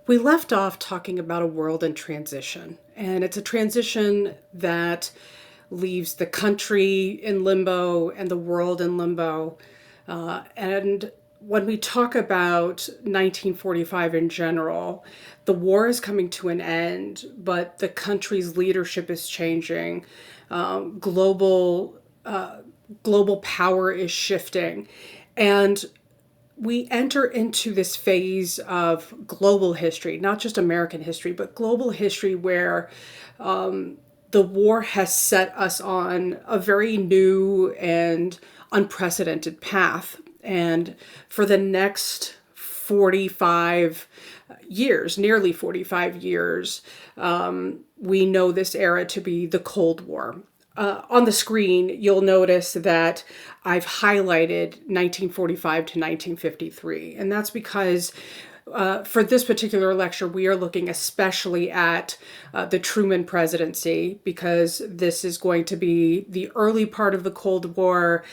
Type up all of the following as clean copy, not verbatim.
We left off talking about a world in transition, and it's a transition that leaves the country in limbo and the world in limbo. And when we talk about 1945 in general, the war is coming to an end, but the country's leadership is changing. Um, global global power is shifting, and we enter into this phase of global history, not just American history, but global history, where the war has set us on a very new and unprecedented path. And for the next 45 years, nearly 45 years, we know this era to be the Cold War. On the screen, you'll notice that I've highlighted 1945 to 1953, and that's because for this particular lecture, we are looking especially at the Truman presidency, because this is going to be the early part of the Cold War.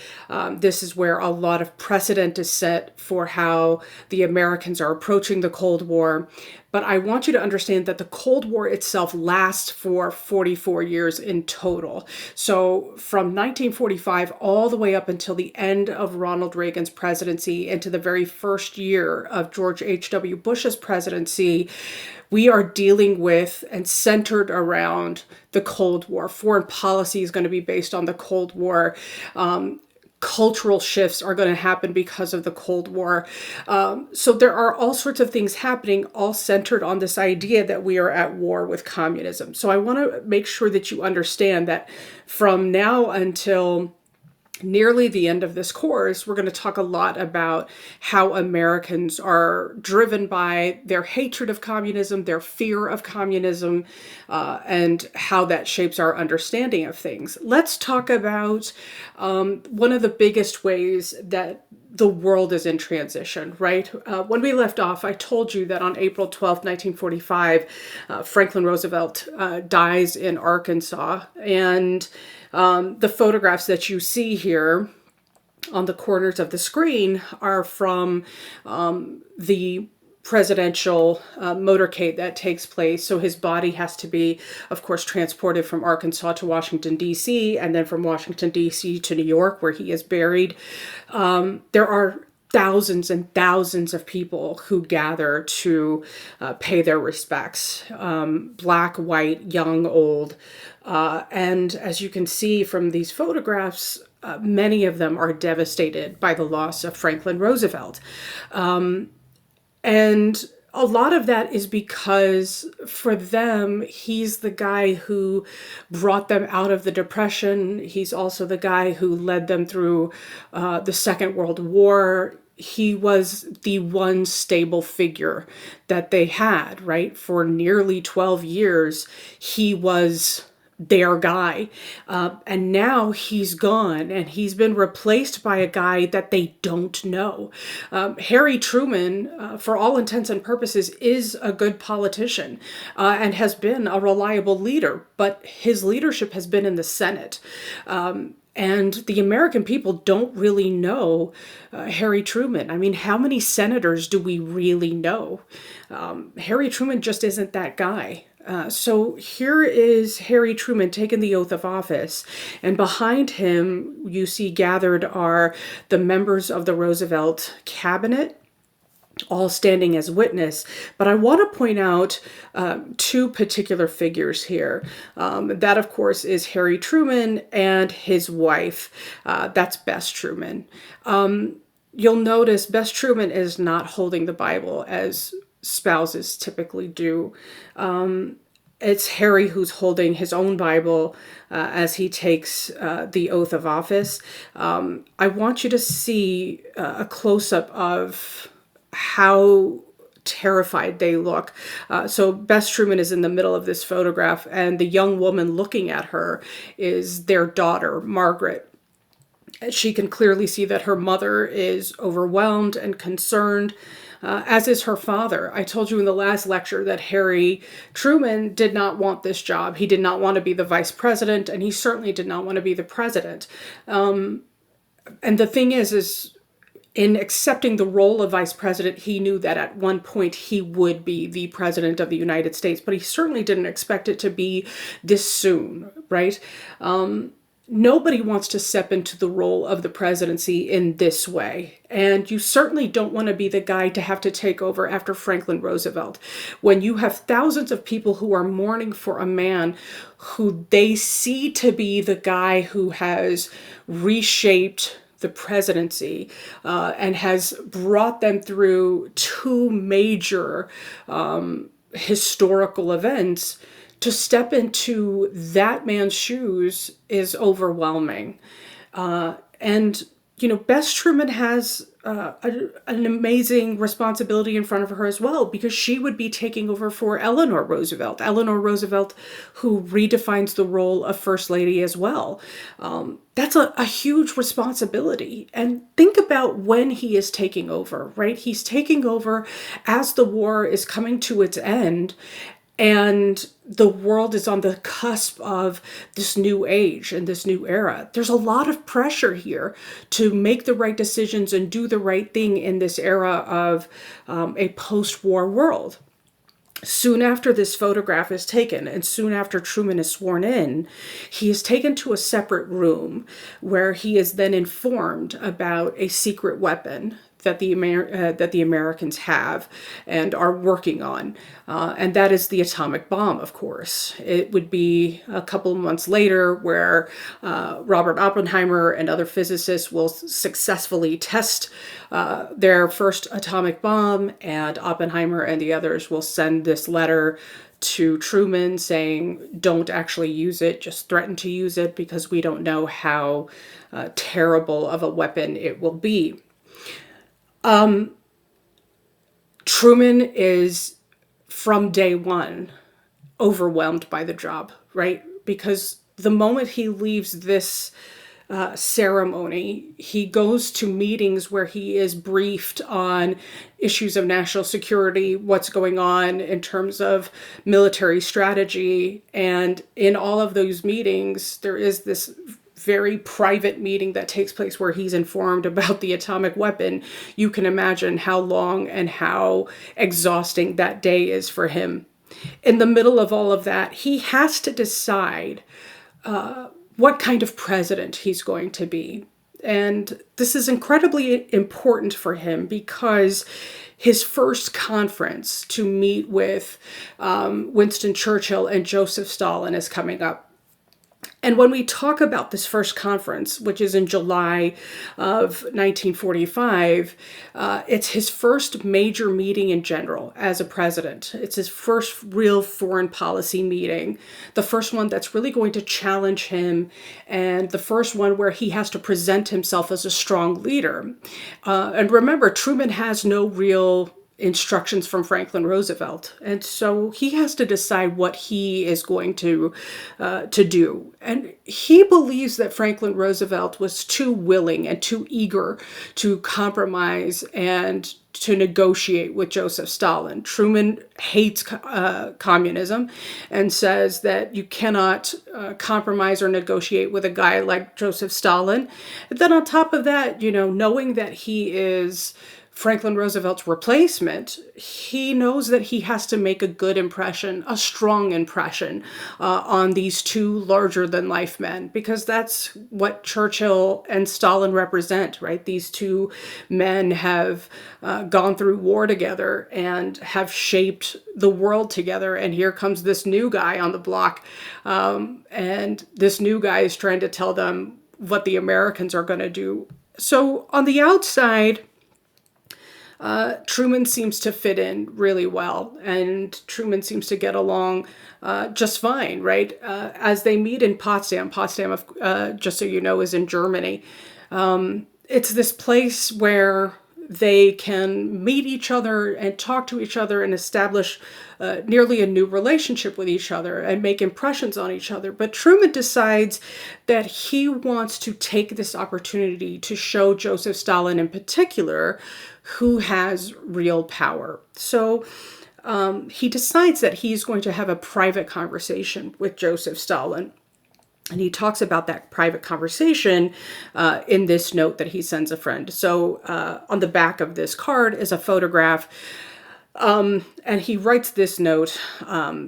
This is where a lot of precedent is set for how the Americans are approaching the Cold War. But I want you to understand that the Cold War itself lasts for 44 years in total. So from 1945 all the way up until the end of Ronald Reagan's presidency, into the very first year of George H.W. Bush's presidency, we are dealing with and centered around the Cold War. Foreign policy is going to be based on the Cold War. Cultural shifts are going to happen because of the Cold War. So there are all sorts of things happening, all centered on this idea that we are at war with communism. So I want to make sure that you understand that from now until nearly the end of this course, we're going to talk a lot about how Americans are driven by their hatred of communism, their fear of communism, and how that shapes our understanding of things. Let's talk about one of the biggest ways that the world is in transition, right? When we left off, I told you that on April 12th, 1945, Franklin Roosevelt dies in Arkansas. And the photographs that you see here on the corners of the screen are from the presidential motorcade that takes place. So his body has to be, of course, transported from Arkansas to Washington, D.C., and then from Washington, D.C. to New York, where he is buried. There are thousands and thousands of people who gather to pay their respects, black, white, young, old. And as you can see from these photographs, many of them are devastated by the loss of Franklin Roosevelt. And a lot of that is because for them, he's the guy who brought them out of the Depression. He's also the guy who led them through the Second World War. He was the one stable figure that they had, right? For nearly 12 years, he was their guy. And now he's gone, and he's been replaced by a guy that they don't know. Harry Truman, for all intents and purposes, is a good politician and has been a reliable leader, but his leadership has been in the Senate. And the American people don't really know Harry Truman. I mean, how many senators do we really know? Harry Truman just isn't that guy. So here is Harry Truman taking the oath of office, and behind him you see gathered are the members of the Roosevelt cabinet, all standing as witness. But I want to point out two particular figures here. That, of course, is Harry Truman and his wife. That's Bess Truman. You'll notice Bess Truman is not holding the Bible as spouses typically do. It's Harry who's holding his own Bible as he takes the oath of office. I want you to see a close-up of how terrified they look. So Bess Truman is in the middle of this photograph, and the young woman looking at her is their daughter, Margaret. She can clearly see that her mother is overwhelmed and concerned, as is her father. I told you in the last lecture that Harry Truman did not want this job. He did not want to be the vice president, and he certainly did not want to be the president. And the thing is in accepting the role of vice president, he knew that at one point he would be the president of the United States, but he certainly didn't expect it to be this soon, right? Nobody wants to step into the role of the presidency in this way. And you certainly don't want to be the guy to have to take over after Franklin Roosevelt. When you have thousands of people who are mourning for a man who they see to be the guy who has reshaped the presidency and has brought them through two major historical events, to step into that man's shoes is overwhelming. And, you know, Bess Truman has an amazing responsibility in front of her as well, because she would be taking over for Eleanor Roosevelt. Eleanor Roosevelt, who redefines the role of First Lady as well. That's a huge responsibility. And think about when he is taking over, right? He's taking over as the war is coming to its end, and the world is on the cusp of this new age and this new era. There's a lot of pressure here to make the right decisions and do the right thing in this era of a post-war world. Soon after this photograph is taken, and soon after Truman is sworn in, he is taken to a separate room where he is then informed about a secret weapon that the Americans have and are working on, and that is the atomic bomb. Of course, it would be a couple of months later where Robert Oppenheimer and other physicists will successfully test their first atomic bomb, and Oppenheimer and the others will send this letter to Truman saying, don't actually use it, just threaten to use it, because we don't know how terrible of a weapon it will be. Truman is, from day one, overwhelmed by the job, right? Because the moment he leaves this ceremony, he goes to meetings where he is briefed on issues of national security, what's going on in terms of military strategy. And in all of those meetings, there is this very private meeting that takes place where he's informed about the atomic weapon. You can imagine how long and how exhausting that day is for him. In the middle of all of that, he has to decide what kind of president he's going to be. And this is incredibly important for him because his first conference to meet with Winston Churchill and Joseph Stalin is coming up. And when we talk about this first conference, which is in July of 1945, it's his first major meeting in general as a president. It's his first real foreign policy meeting, the first one that's really going to challenge him, and the first one where he has to present himself as a strong leader. And remember, Truman has no real instructions from Franklin Roosevelt, and so he has to decide what he is going to do. And he believes that Franklin Roosevelt was too willing and too eager to compromise and to negotiate with Joseph Stalin. Truman hates communism and says that you cannot compromise or negotiate with a guy like Joseph Stalin. And then on top of that, you know, knowing that he is Franklin Roosevelt's replacement, he knows that he has to make a good impression, a strong impression on these two larger-than-life men, because that's what Churchill and Stalin represent, right? These two men have gone through war together and have shaped the world together, and here comes this new guy on the block, and this new guy is trying to tell them what the Americans are going to do. So on the outside, Truman seems to fit in really well, and Truman seems to get along just fine, right? As they meet in Potsdam, just so you know, is in Germany. It's this place where they can meet each other and talk to each other and establish nearly a new relationship with each other and make impressions on each other. But Truman decides that he wants to take this opportunity to show Joseph Stalin in particular who has real power. So he decides that he's going to have a private conversation with Joseph Stalin. And he talks about that private conversation in this note that he sends a friend. So on the back of this card is a photograph, and he writes this note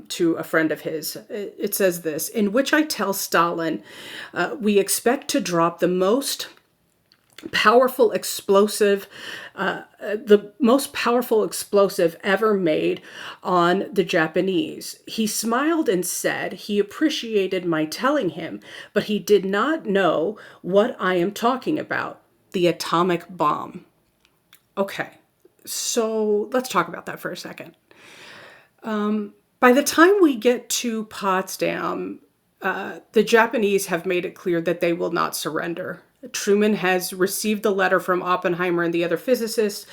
to a friend of his. It says this, in which I tell Stalin, we expect to drop the most powerful explosive ever made on the Japanese. He smiled and said he appreciated my telling him, but he did not know what I am talking about, the atomic bomb. Okay, so let's talk about that for a second. By the time we get to Potsdam, the Japanese have made it clear that they will not surrender. Truman has received the letter from Oppenheimer and the other physicists,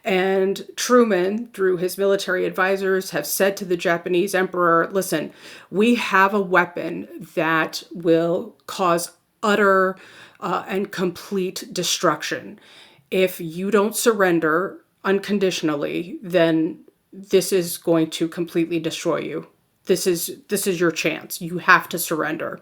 and Truman, through his military advisors, have said to the Japanese emperor, listen, we have a weapon that will cause utter and complete destruction. If you don't surrender unconditionally, then this is going to completely destroy you. This is your chance. You have to surrender.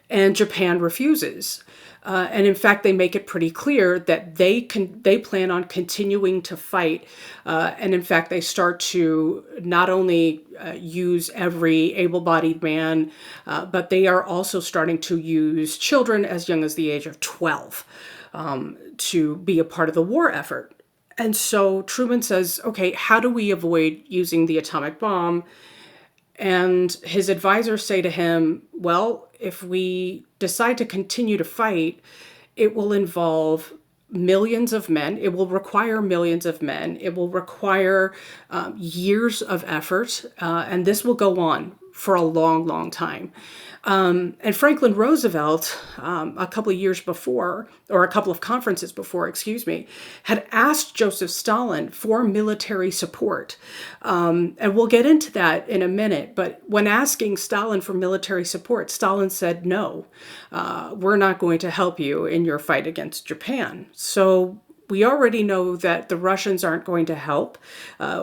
And Japan refuses. And in fact, they make it pretty clear that they plan on continuing to fight. And in fact, they start to not only use every able-bodied man, but they are also starting to use children as young as the age of 12 to be a part of the war effort. And so Truman says, okay, how do we avoid using the atomic bomb? And his advisors say to him, well, if we decide to continue to fight, it will involve millions of men. It will require millions of men. It will require years of effort. And this will go on for a long, long time. And Franklin Roosevelt, a couple of years before, or a couple of conferences before, excuse me, had asked Joseph Stalin for military support. And we'll get into that in a minute. But when asking Stalin for military support, Stalin said, no, we're not going to help you in your fight against Japan. So we already know that the Russians aren't going to help,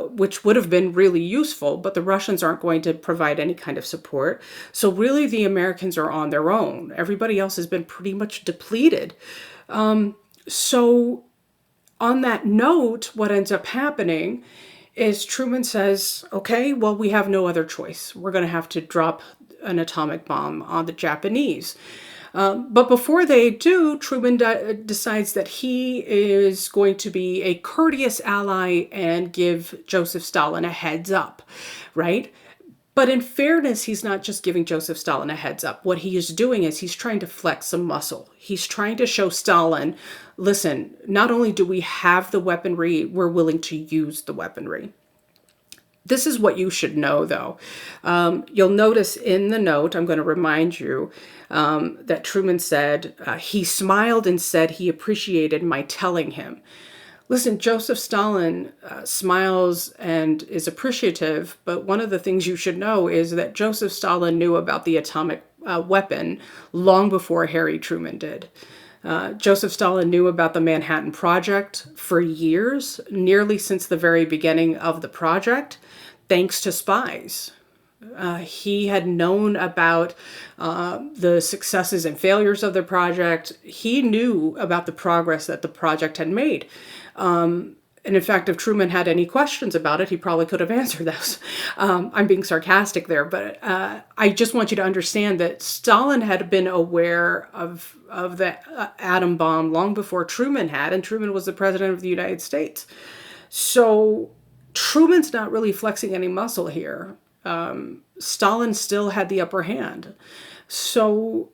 which would have been really useful, but the Russians aren't going to provide any kind of support. So really the Americans are on their own. Everybody else has been pretty much depleted. So on that note, what ends up happening is Truman says, okay, well, we have no other choice. We're going to have to drop an atomic bomb on the Japanese. But before they do, Truman decides that he is going to be a courteous ally and give Joseph Stalin a heads up, right? But in fairness, he's not just giving Joseph Stalin a heads up. What he is doing is he's trying to flex some muscle. He's trying to show Stalin, listen, not only do we have the weaponry, we're willing to use the weaponry. This is what you should know, though. You'll notice in the note, I'm going to remind you that Truman said, he smiled and said he appreciated my telling him. Listen, Joseph Stalin smiles and is appreciative, but one of the things you should know is that Joseph Stalin knew about the atomic weapon long before Harry Truman did. Joseph Stalin knew about the Manhattan Project for years, nearly since the very beginning of the project, thanks to spies. He had known about the successes and failures of the project. He knew about the progress that the project had made. And in fact, if Truman had any questions about it, he probably could have answered those. I'm being sarcastic there, but I just want you to understand that Stalin had been aware of the atom bomb long before Truman had, and Truman was the president of the United States. So Truman's not really flexing any muscle here. Stalin still had the upper hand. So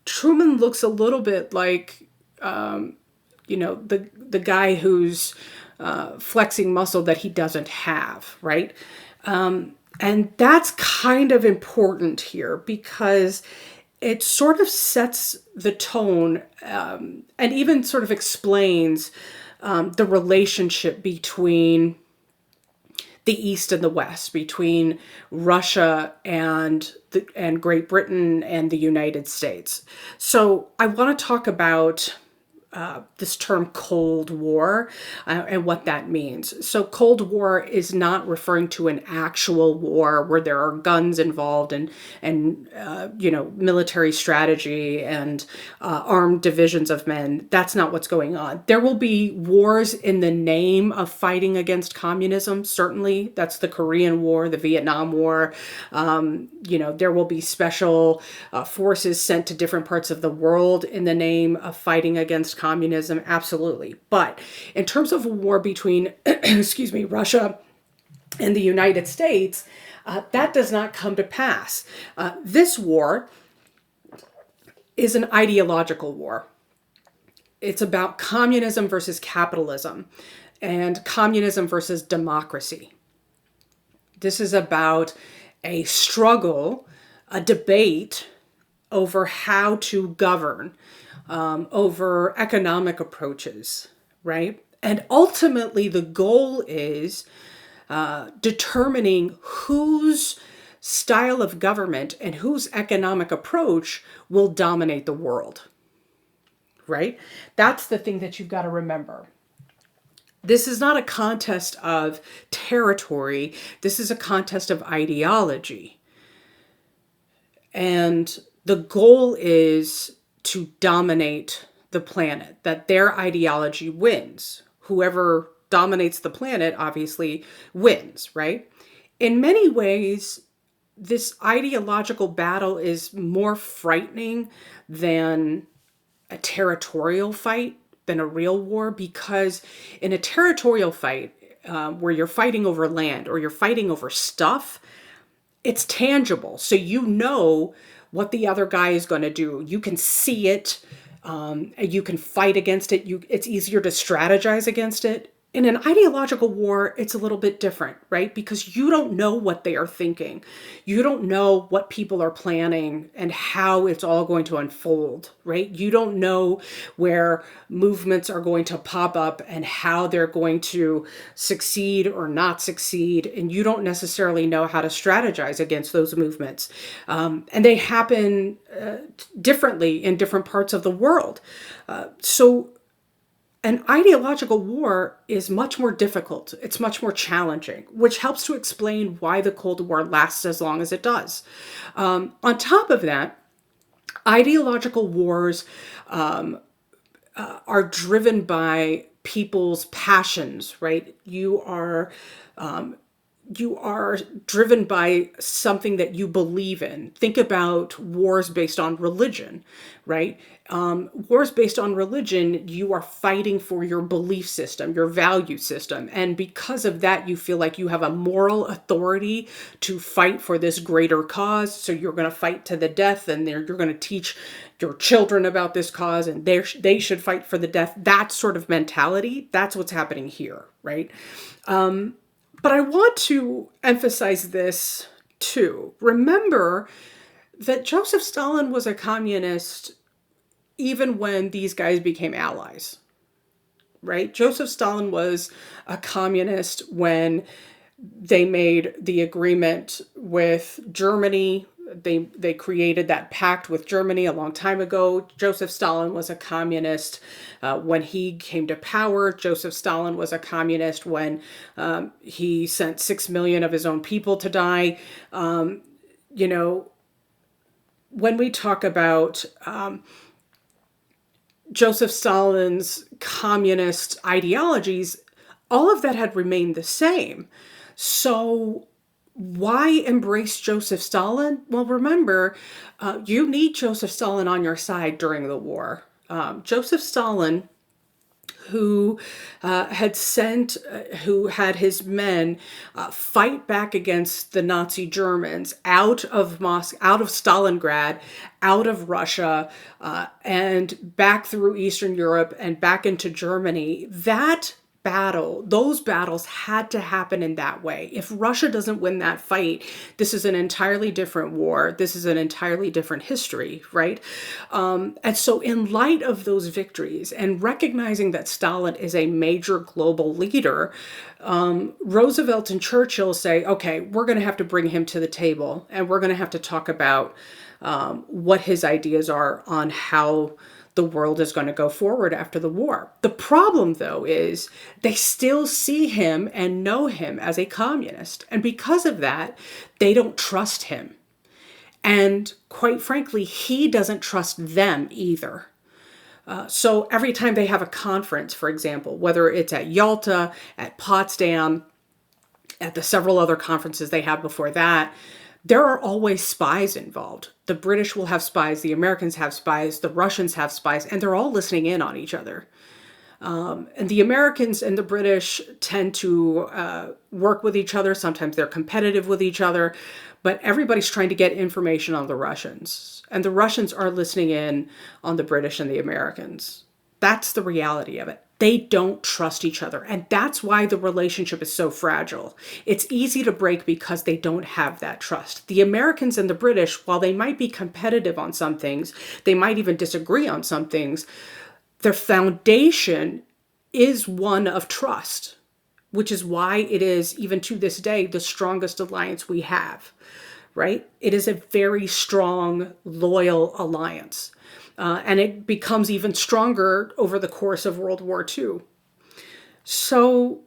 Truman looks a little bit like the guy who's flexing muscle that he doesn't have, right? And that's kind of important here because it sort of sets the tone and even sort of explains the relationship between the East and the West, between Russia and Great Britain and the United States. So I want to talk about this term Cold War and what that means. So Cold War is not referring to an actual war where there are guns involved and military strategy and armed divisions of men. That's not what's going on. There will be wars in the name of fighting against communism. Certainly, that's the Korean War, the Vietnam War. There will be special forces sent to different parts of the world in the name of fighting against communism. Absolutely. But in terms of a war between, excuse me, Russia and the United States, that does not come to pass. This war is an ideological war. It's about communism versus capitalism and communism versus democracy. This is about a struggle, a debate over how to govern, over economic approaches, right? And ultimately, the goal is determining whose style of government and whose economic approach will dominate the world, right? That's the thing that you've got to remember. This is not a contest of territory. This is a contest of ideology. And the goal is to dominate the planet, that their ideology wins. Whoever dominates the planet obviously wins, right? In many ways, this ideological battle is more frightening than a territorial fight, than a real war, because in a territorial fight, where you're fighting over land or you're fighting over stuff, it's tangible. So you know what the other guy is going to do. You can see it. You can fight against it. It's easier to strategize against it. In an ideological war, it's a little bit different, right? Because you don't know what they are thinking. You don't know what people are planning and how it's all going to unfold, right? You don't know where movements are going to pop up and how they're going to succeed or not succeed. And you don't necessarily know how to strategize against those movements. And they happen differently in different parts of the world. So an ideological war is much more difficult. It's much more challenging, which helps to explain why the Cold War lasts as long as it does. On top of that, ideological wars are driven by people's passions, right? You are driven by something that you believe in. Think about wars based on religion, right? Wars based on religion, you are fighting for your belief system, your value system. And because of that, you feel like you have a moral authority to fight for this greater cause. So you're going to fight to the death, and you're going to teach your children about this cause, and they should fight for the death. That sort of mentality, that's what's happening here, right? But I want to emphasize this too. Remember that Joseph Stalin was a communist even when these guys became allies, right? Joseph Stalin was a communist when they made the agreement with Germany. They created that pact with Germany a long time ago. Joseph Stalin was a communist when he came to power. Joseph Stalin was a communist when he sent 6 million of his own people to die. When we talk about Joseph Stalin's communist ideologies, all of that had remained the same. So why embrace Joseph Stalin? Well, remember, you need Joseph Stalin on your side during the war. Joseph Stalin, who had his men fight back against the Nazi Germans out of Stalingrad, out of Russia, and back through Eastern Europe and back into Germany. Those battles had to happen in that way. If Russia doesn't win that fight, this is an entirely different war. This is an entirely different history, right? And so in light of those victories and recognizing that Stalin is a major global leader, Roosevelt and Churchill say, okay, we're going to have to bring him to the table, and we're going to have to talk about what his ideas are on how the world is going to go forward after the war. The problem, though, is they still see him and know him as a communist. And because of that, they don't trust him. And quite frankly, he doesn't trust them either. So every time they have a conference, for example, whether it's at Yalta, at Potsdam, at the several other conferences they have before that, there are always spies involved. The British will have spies, the Americans have spies, the Russians have spies, and they're all listening in on each other. And the Americans and the British tend to work with each other. Sometimes they're competitive with each other, but everybody's trying to get information on the Russians. And the Russians are listening in on the British and the Americans. That's the reality of it. They don't trust each other. And that's why the relationship is so fragile. It's easy to break because they don't have that trust. The Americans and the British, while they might be competitive on some things, they might even disagree on some things, their foundation is one of trust, which is why it is, even to this day, the strongest alliance we have, right? It is a very strong, loyal alliance. And it becomes even stronger over the course of World War II. So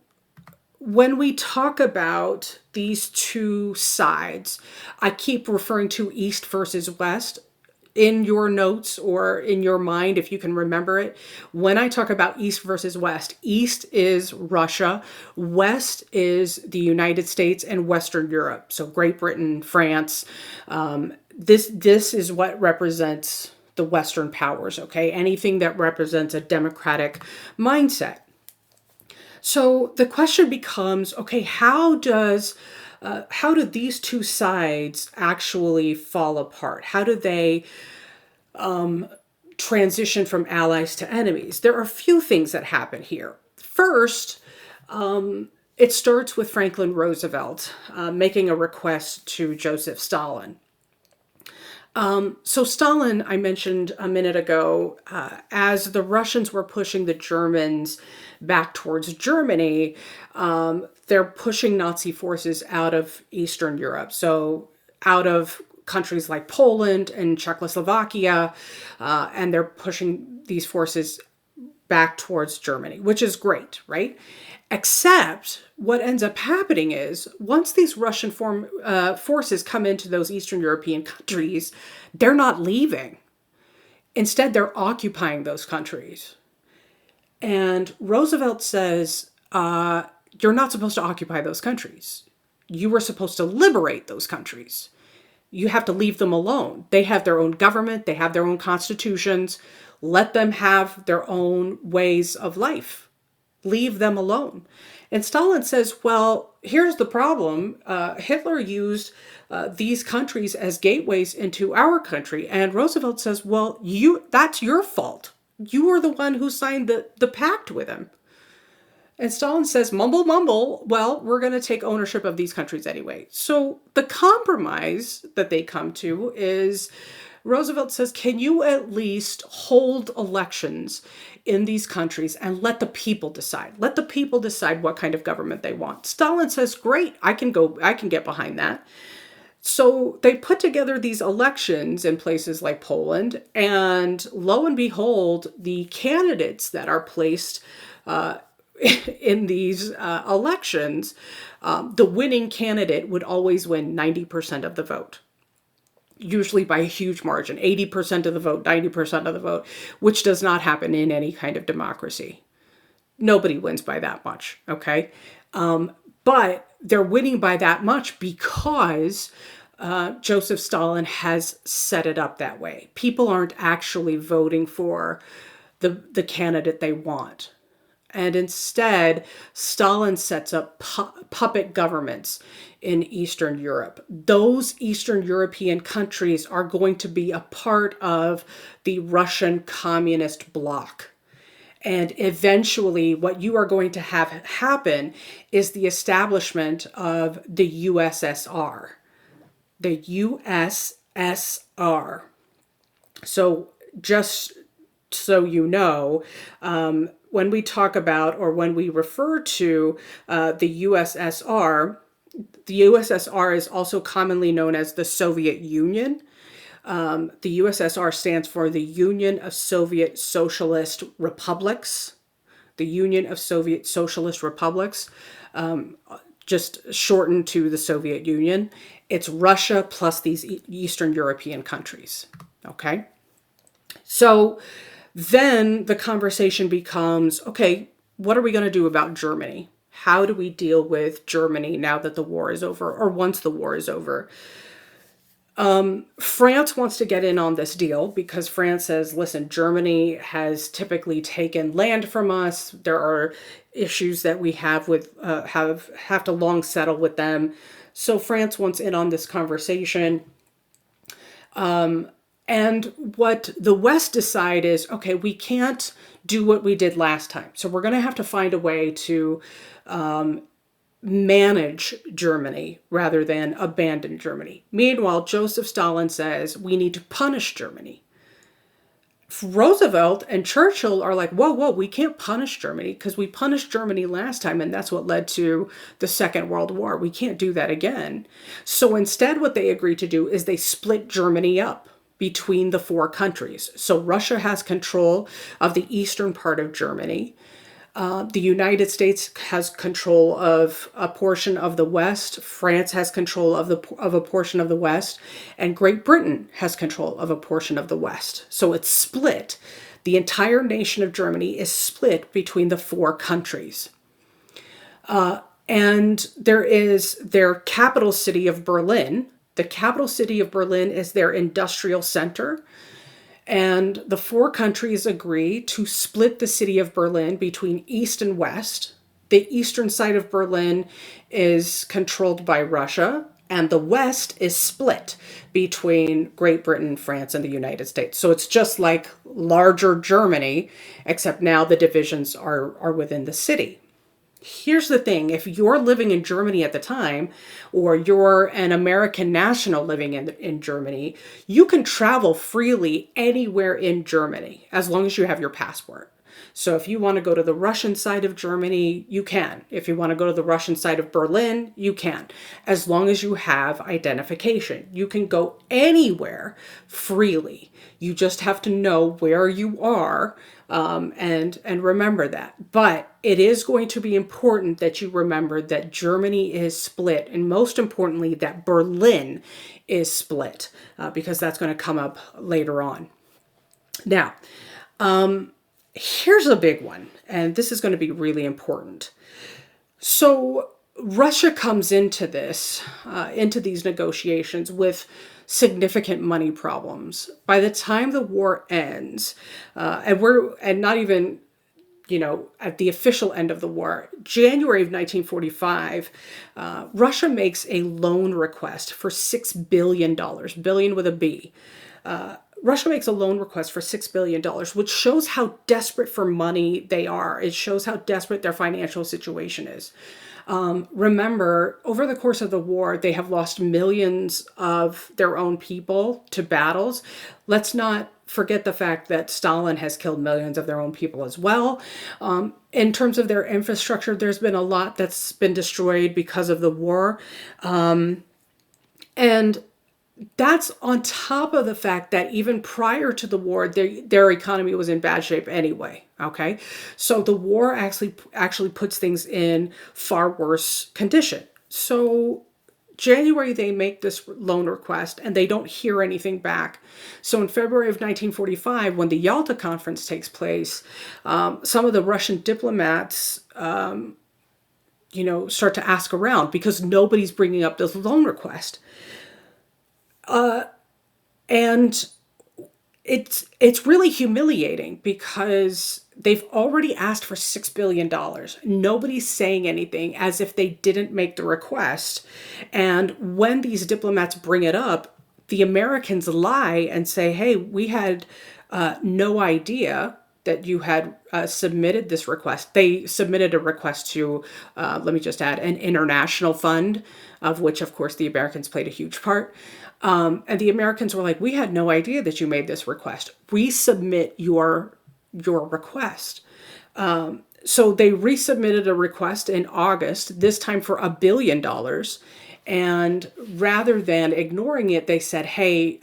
when we talk about these two sides, I keep referring to East versus West. In your notes or in your mind, if you can remember it, when I talk about East versus West, East is Russia, West is the United States and Western Europe. So Great Britain, France. This is what represents the Western powers, okay? Anything that represents a democratic mindset. So the question becomes, okay, how do these two sides actually fall apart? How do they transition from allies to enemies? There are a few things that happen here. First, it starts with Franklin Roosevelt making a request to Joseph Stalin. So Stalin, I mentioned a minute ago, as the Russians were pushing the Germans back towards Germany, they're pushing Nazi forces out of Eastern Europe. So out of countries like Poland and Czechoslovakia, and they're pushing these forces back towards Germany, which is great, right? Except what ends up happening is once these Russian forces come into those Eastern European countries, they're not leaving. Instead, they're occupying those countries. And Roosevelt says, you're not supposed to occupy those countries. You were supposed to liberate those countries. You have to leave them alone. They have their own government. They have their own constitutions. Let them have their own ways of life. Leave them alone. And Stalin says, well, here's the problem. Hitler used these countries as gateways into our country. And Roosevelt says, well, that's your fault. You were the one who signed the pact with him. And Stalin says, mumble, mumble, well, we're going to take ownership of these countries anyway. So the compromise that they come to is Roosevelt says, can you at least hold elections in these countries and let the people decide? Let the people decide what kind of government they want. Stalin says, great, I can get behind that. So they put together these elections in places like Poland, and lo and behold, the candidates that are placed in these elections, the winning candidate would always win 90% of the vote. Usually by a huge margin, 80% of the vote, 90% of the vote, which does not happen in any kind of democracy. Nobody wins by that much, okay? But they're winning by that much because Joseph Stalin has set it up that way. People aren't actually voting for the candidate they want. And instead, Stalin sets up puppet governments in Eastern Europe. Those Eastern European countries are going to be a part of the Russian communist bloc. And eventually, what you are going to have happen is the establishment of the USSR. The USSR. So just so you know, when we talk about or when we refer to the USSR is also commonly known as the Soviet Union. The USSR stands for the Union of Soviet Socialist Republics. The Union of Soviet Socialist Republics, just shortened to the Soviet Union. It's Russia plus these Eastern European countries. Okay? So then the conversation becomes, okay, what are we going to do about Germany? How do we deal with Germany now that the war is over, or once the war is over? France wants to get in on this deal because France says, listen, Germany has typically taken land from us. There are issues that we have with have to long settle with them. So France wants in on this conversation. And what the West decide is, okay, we can't do what we did last time. So we're going to have to find a way to manage Germany rather than abandon Germany. Meanwhile, Joseph Stalin says we need to punish Germany. Roosevelt and Churchill are like, whoa, whoa, we can't punish Germany because we punished Germany last time and that's what led to the Second World War. We can't do that again. So instead, what they agreed to do is they split Germany up between the four countries. So Russia has control of the eastern part of Germany. The United States has control of a portion of the West. France has control of a portion of the West, and Great Britain has control of a portion of the West. So it's split. The entire nation of Germany is split between the four countries. And there is their capital city of Berlin. The capital city of Berlin is their industrial center. And the four countries agree to split the city of Berlin between East and West. The eastern side of Berlin is controlled by Russia, and the West is split between Great Britain, France, and the United States. So it's just like larger Germany, except now the divisions are within the city. Here's the thing, if you're living in Germany at the time, or you're an American national living in Germany, you can travel freely anywhere in Germany as long as you have your passport. So if you want to go to the Russian side of Germany, you can. If you want to go to the Russian side of Berlin, you can. As long as you have identification, you can go anywhere freely. You just have to know where you are. And remember that. But it is going to be important that you remember that Germany is split, and most importantly, that Berlin is split, because that's going to come up later on. Now, here's a big one, and this is going to be really important. So Russia comes into these negotiations with significant money problems. By the time the war ends, and not even, at the official end of the war, January of 1945, Russia makes a loan request for $6 billion, billion with a B. Russia makes a loan request for $6 billion, which shows how desperate for money they are. It shows how desperate their financial situation is. Remember, over the course of the war, they have lost millions of their own people to battles. Let's not forget the fact that Stalin has killed millions of their own people as well. In terms of their infrastructure, there's been a lot that's been destroyed because of the war. And that's on top of the fact that even prior to the war, their economy was in bad shape anyway. Okay, so the war actually puts things in far worse condition. So January, they make this loan request and they don't hear anything back. So in February of 1945, when the Yalta Conference takes place, some of the Russian diplomats, start to ask around because nobody's bringing up this loan request. And it's really humiliating because they've already asked for $6 billion. Nobody's saying anything as if they didn't make the request. And when these diplomats bring it up, the Americans lie and say, hey, we had no idea that you had submitted this request. They submitted a request to, let me just add, an international fund, of which, of course, the Americans played a huge part. And the Americans were like, we had no idea that you made this request. Resubmit your request. So they resubmitted a request in August, this time for $1 billion. And rather than ignoring it, they said, hey,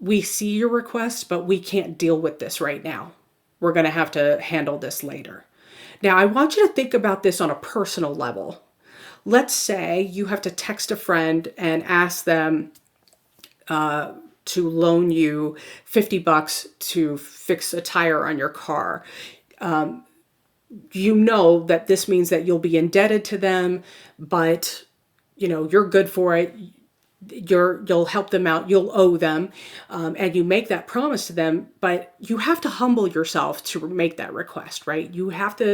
we see your request, but we can't deal with this right now. We're going to have to handle this later. Now, I want you to think about this on a personal level. Let's say you have to text a friend and ask them to loan you $50 to fix a tire on your car. You know that this means that you'll be indebted to them, but you're good for it. You'll help them out, you'll owe them, and you make that promise to them, but you have to humble yourself to make that request, right? You have to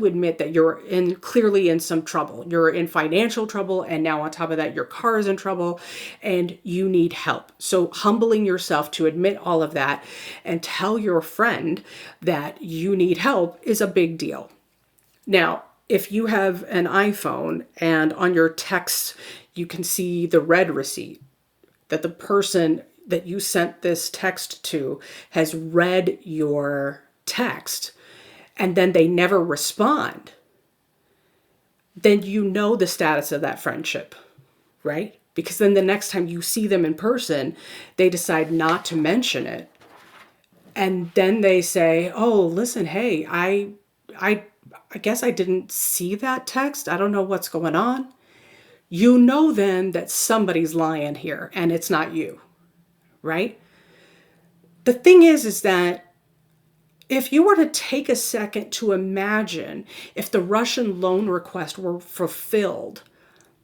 admit that you're clearly in some trouble. You're in financial trouble, and now on top of that, your car is in trouble, and you need help. So humbling yourself to admit all of that and tell your friend that you need help is a big deal. Now, if you have an iPhone and on your text you can see the red receipt, that the person that you sent this text to has read your text, and then they never respond, then you know the status of that friendship, right? Because then the next time you see them in person, they decide not to mention it. And then they say, oh, listen, hey, I guess I didn't see that text. I don't know what's going on. You know then that somebody's lying here and it's not you, right? The thing is that if you were to take a second to imagine if the Russian loan request were fulfilled,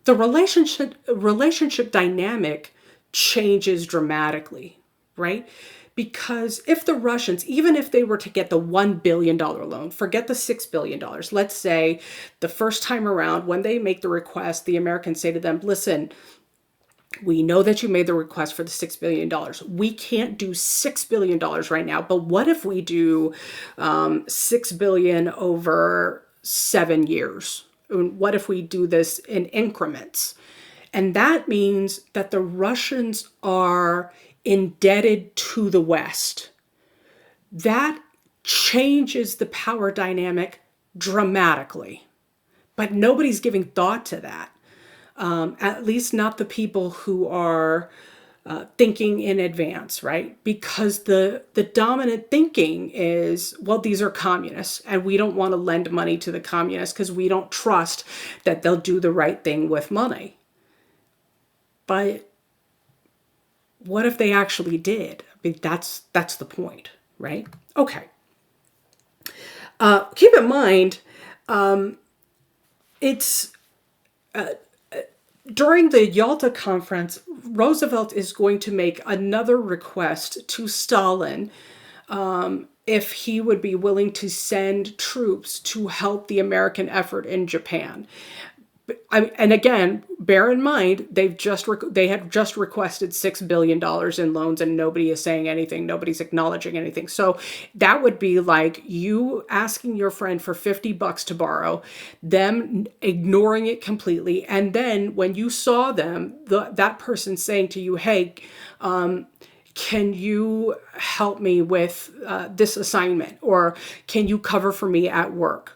the relationship dynamic changes dramatically, right? Because if the Russians, even if they were to get the $1 billion loan, forget the $6 billion, let's say the first time around when they make the request, the Americans say to them, listen, we know that you made the request for the $6 billion. We can't do $6 billion right now, but what if we do $6 billion over 7 years? What if we do this in increments? And that means that the Russians are indebted to the West. That changes the power dynamic dramatically. But nobody's giving thought to that. At least not the people who are thinking in advance, right? Because the dominant thinking is, well, these are communists and we don't want to lend money to the communists because we don't trust that they'll do the right thing with money. But what if they actually did? I mean, that's the point, right? Okay. Keep in mind, it's during the Yalta conference, Roosevelt is going to make another request to Stalin if he would be willing to send troops to help the American effort in Japan. And again, bear in mind, they had just requested $6 billion in loans and nobody is saying anything. Nobody's acknowledging anything. So that would be like you asking your friend for $50 to borrow, them ignoring it completely. And then when you saw them, that person saying to you, hey, can you help me with this assignment? Or can you cover for me at work?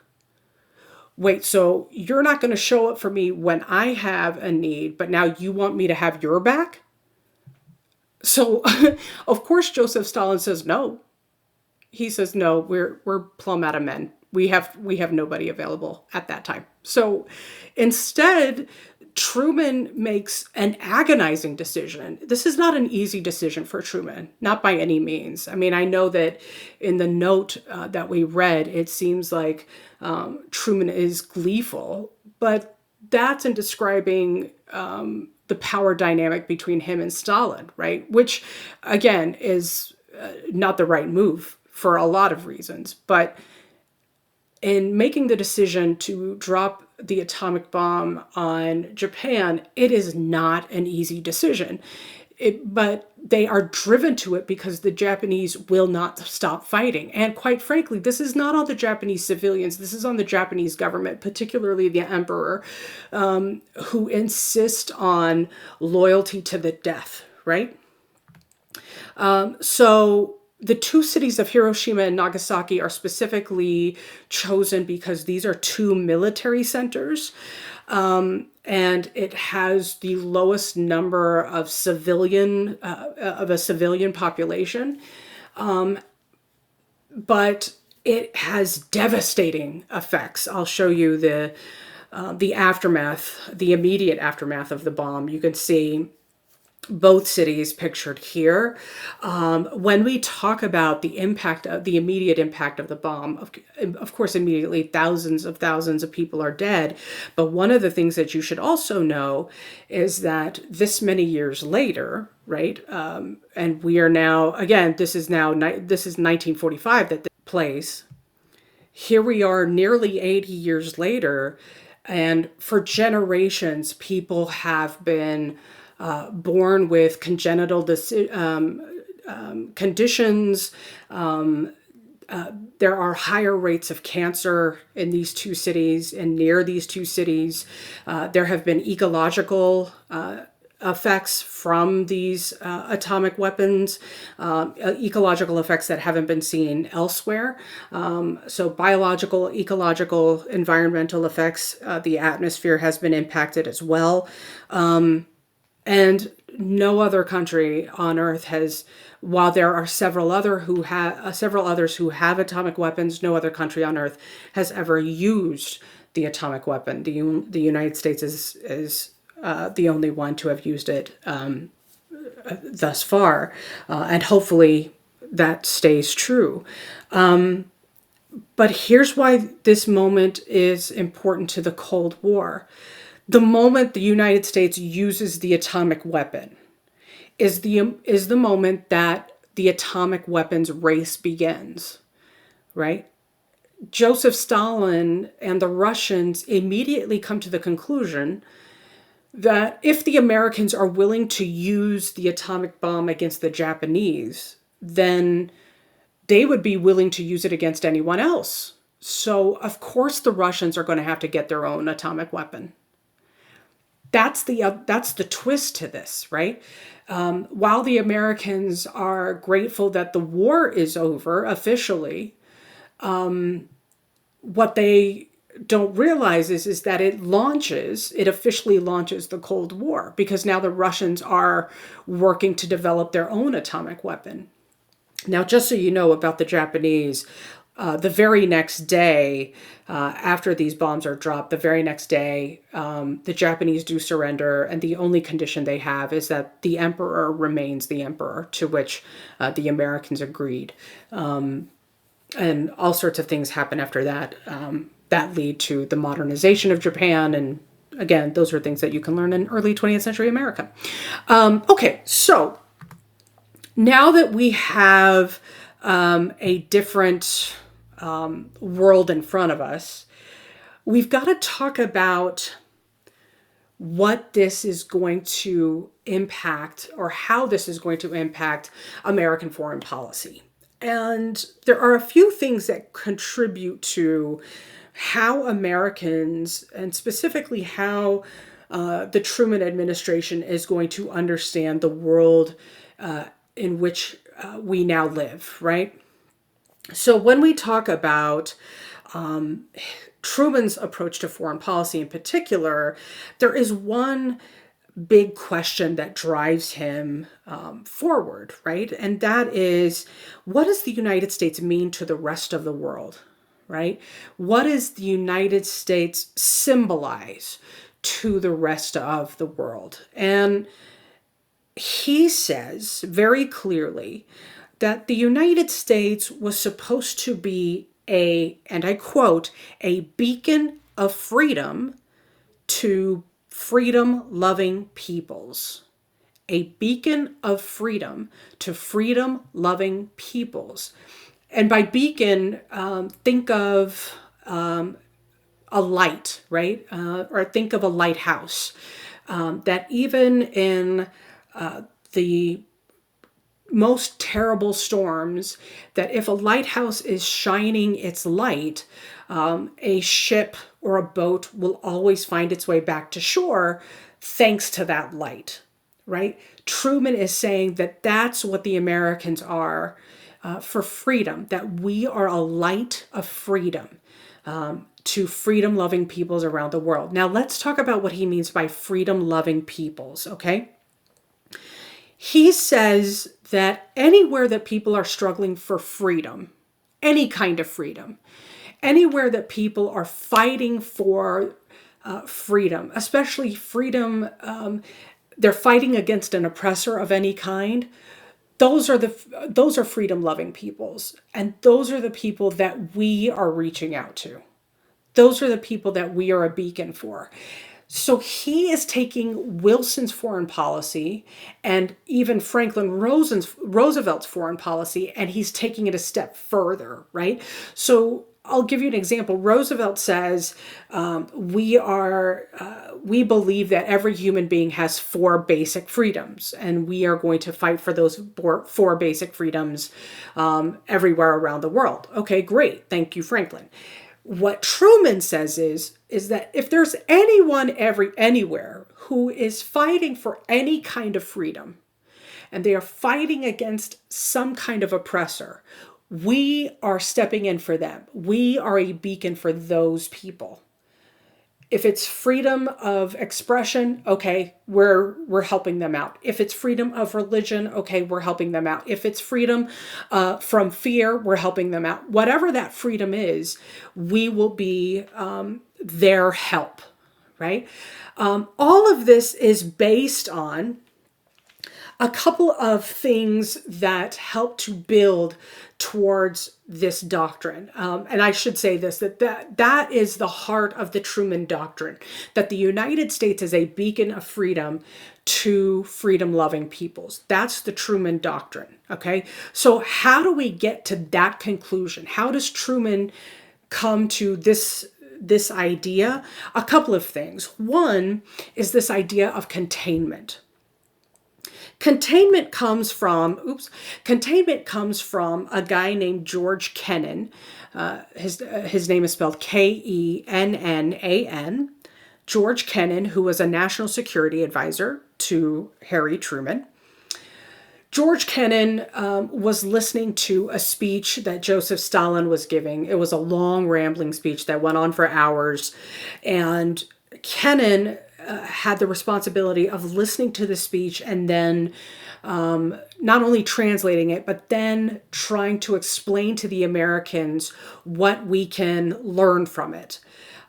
Wait, so you're not going to show up for me when I have a need, but now you want me to have your back? So, of course, Joseph Stalin says no. He says, no, we're plumb out of men. We have nobody available at that time. So instead, Truman makes an agonizing decision. This is not an easy decision for Truman, not by any means. I mean, I know that in the note that we read, it seems like Truman is gleeful, but that's in describing the power dynamic between him and Stalin, right? Which, again, is not the right move for a lot of reasons. But in making the decision to drop the atomic bomb on Japan, it is not an easy decision. But they are driven to it because the Japanese will not stop fighting. And quite frankly, this is not on the Japanese civilians. This is on the Japanese government, particularly the emperor, who insist on loyalty to the death, right? So the two cities of Hiroshima and Nagasaki are specifically chosen because these are two military centers, and it has the lowest number of a civilian population, but it has devastating effects. I'll show you the aftermath, the immediate aftermath of the bomb. You can see both cities pictured here. When we talk about the impact of the immediate impact of the bomb, of course, immediately thousands of people are dead. But one of the things that you should also know is that this many years later, right? And we are now, again, this is 1945 that this place. Here we are nearly 80 years later, and for generations, people have been born with congenital conditions. There are higher rates of cancer in these two cities and near these two cities. There have been ecological effects from these atomic weapons, ecological effects that haven't been seen elsewhere. So biological, ecological, environmental effects, the atmosphere has been impacted as well. And no other country on Earth has, while there are several others who have atomic weapons, no other country on Earth has ever used the atomic weapon. The United States is the only one to have used it thus far, and hopefully that stays true. But here's why this moment is important to the Cold War. The moment the United States uses the atomic weapon is the moment that the atomic weapons race begins, right? Joseph Stalin and the Russians immediately come to the conclusion that if the Americans are willing to use the atomic bomb against the Japanese, then they would be willing to use it against anyone else. So, of course, the Russians are going to have to get their own atomic weapon. That's the twist to this, right? While the Americans are grateful that the war is over officially, what they don't realize is that it officially launches the Cold War, because now the Russians are working to develop their own atomic weapon. Now, just so you know about the Japanese, the very next day, after these bombs are dropped, the very next day, the Japanese do surrender, and the only condition they have is that the emperor remains the emperor, to which the Americans agreed. And all sorts of things happen after that that lead to the modernization of Japan. And again, those are things that you can learn in early 20th century America. Okay, so now that we have a different world in front of us, we've got to talk about what this is going to impact, or how this is going to impact American foreign policy. And there are a few things that contribute to how Americans, and specifically how the Truman administration, is going to understand the world in which we now live, right? So when we talk about Truman's approach to foreign policy in particular, there is one big question that drives him forward, right? And that is, what does the United States mean to the rest of the world, right? What does the United States symbolize to the rest of the world? And he says very clearly that the United States was supposed to be and I quote, a beacon of freedom to freedom-loving peoples. A beacon of freedom to freedom-loving peoples. And by beacon, think of a light, right? Or think of a lighthouse. That even in the most terrible storms, that if a lighthouse is shining its light, a ship or a boat will always find its way back to shore thanks to that light, right? Truman is saying that that's what the Americans are for freedom, that we are a light of freedom to freedom-loving peoples around the world. Now, let's talk about what he means by freedom-loving peoples, okay? He says that anywhere that people are struggling for freedom, any kind of freedom, anywhere that people are fighting for freedom, especially freedom, they're fighting against an oppressor of any kind. Those are freedom-loving peoples, and those are the people that we are reaching out to. Those are the people that we are a beacon for. So he is taking Wilson's foreign policy and even Franklin Roosevelt's foreign policy, and he's taking it a step further, right? So I'll give you an example. Roosevelt says we believe that every human being has 4 basic freedoms, and we are going to fight for those 4 basic freedoms everywhere around the world. Okay, great. Thank you, Franklin. What Truman says is that if there's anyone anywhere who is fighting for any kind of freedom, and they are fighting against some kind of oppressor, we are stepping in for them. We are a beacon for those people. If it's freedom of expression, okay, we're helping them out. If it's freedom of religion, okay, we're helping them out. If it's freedom from fear, we're helping them out. Whatever that freedom is, we will be their help, right? All of this is based on a couple of things that help to build towards this doctrine. And I should say this, that is the heart of the Truman Doctrine, that the United States is a beacon of freedom to freedom-loving peoples. That's the Truman Doctrine, okay? So how do we get to that conclusion? How does Truman come to this idea? A couple of things. One is this idea of containment. Containment comes from a guy named George Kennan. His name is spelled Kennan. George Kennan, who was a national security advisor to Harry Truman. George Kennan was listening to a speech that Joseph Stalin was giving. It was a long, rambling speech that went on for hours. And Kennan had the responsibility of listening to the speech and then not only translating it, but then trying to explain to the Americans what we can learn from it.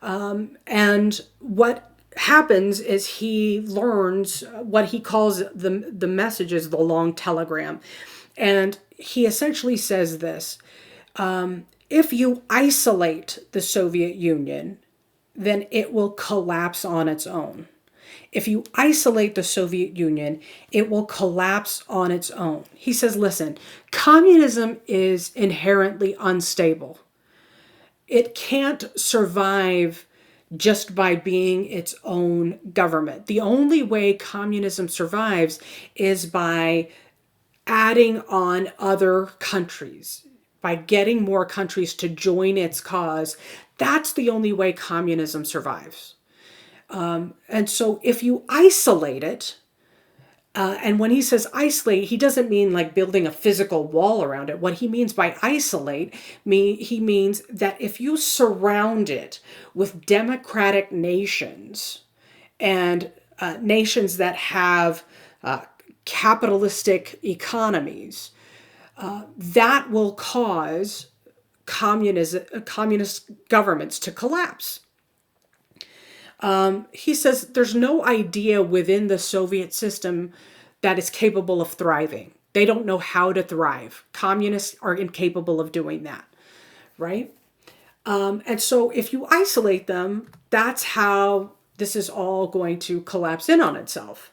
And what happens is he learns what he calls the messages, the long telegram. And he essentially says this: if you isolate the Soviet Union, then it will collapse on its own. If you isolate the Soviet Union, it will collapse on its own. He says, listen, communism is inherently unstable. It can't survive just by being its own government. The only way communism survives is by adding on other countries, by getting more countries to join its cause. That's the only way communism survives. And so if you isolate it, and when he says isolate, he doesn't mean like building a physical wall around it. What he means by isolate, he means that if you surround it with democratic nations and nations that have capitalistic economies, that will cause communist governments to collapse. He says there's no idea within the Soviet system that is capable of thriving. They don't know how to thrive. Communists are incapable of doing that, right? And so if you isolate them, that's how this is all going to collapse in on itself.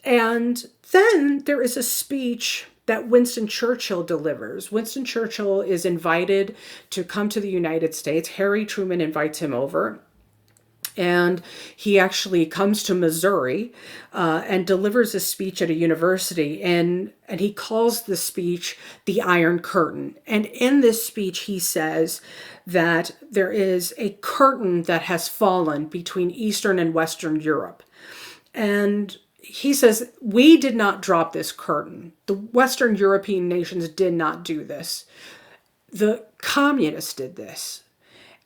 And then there is a speech that Winston Churchill delivers. Winston Churchill is invited to come to the United States. Harry Truman invites him over. And he actually comes to Missouri and delivers a speech at a university. And he calls the speech the Iron Curtain. And in this speech, he says that there is a curtain that has fallen between Eastern and Western Europe. And he says, we did not drop this curtain. The Western European nations did not do this. The communists did this.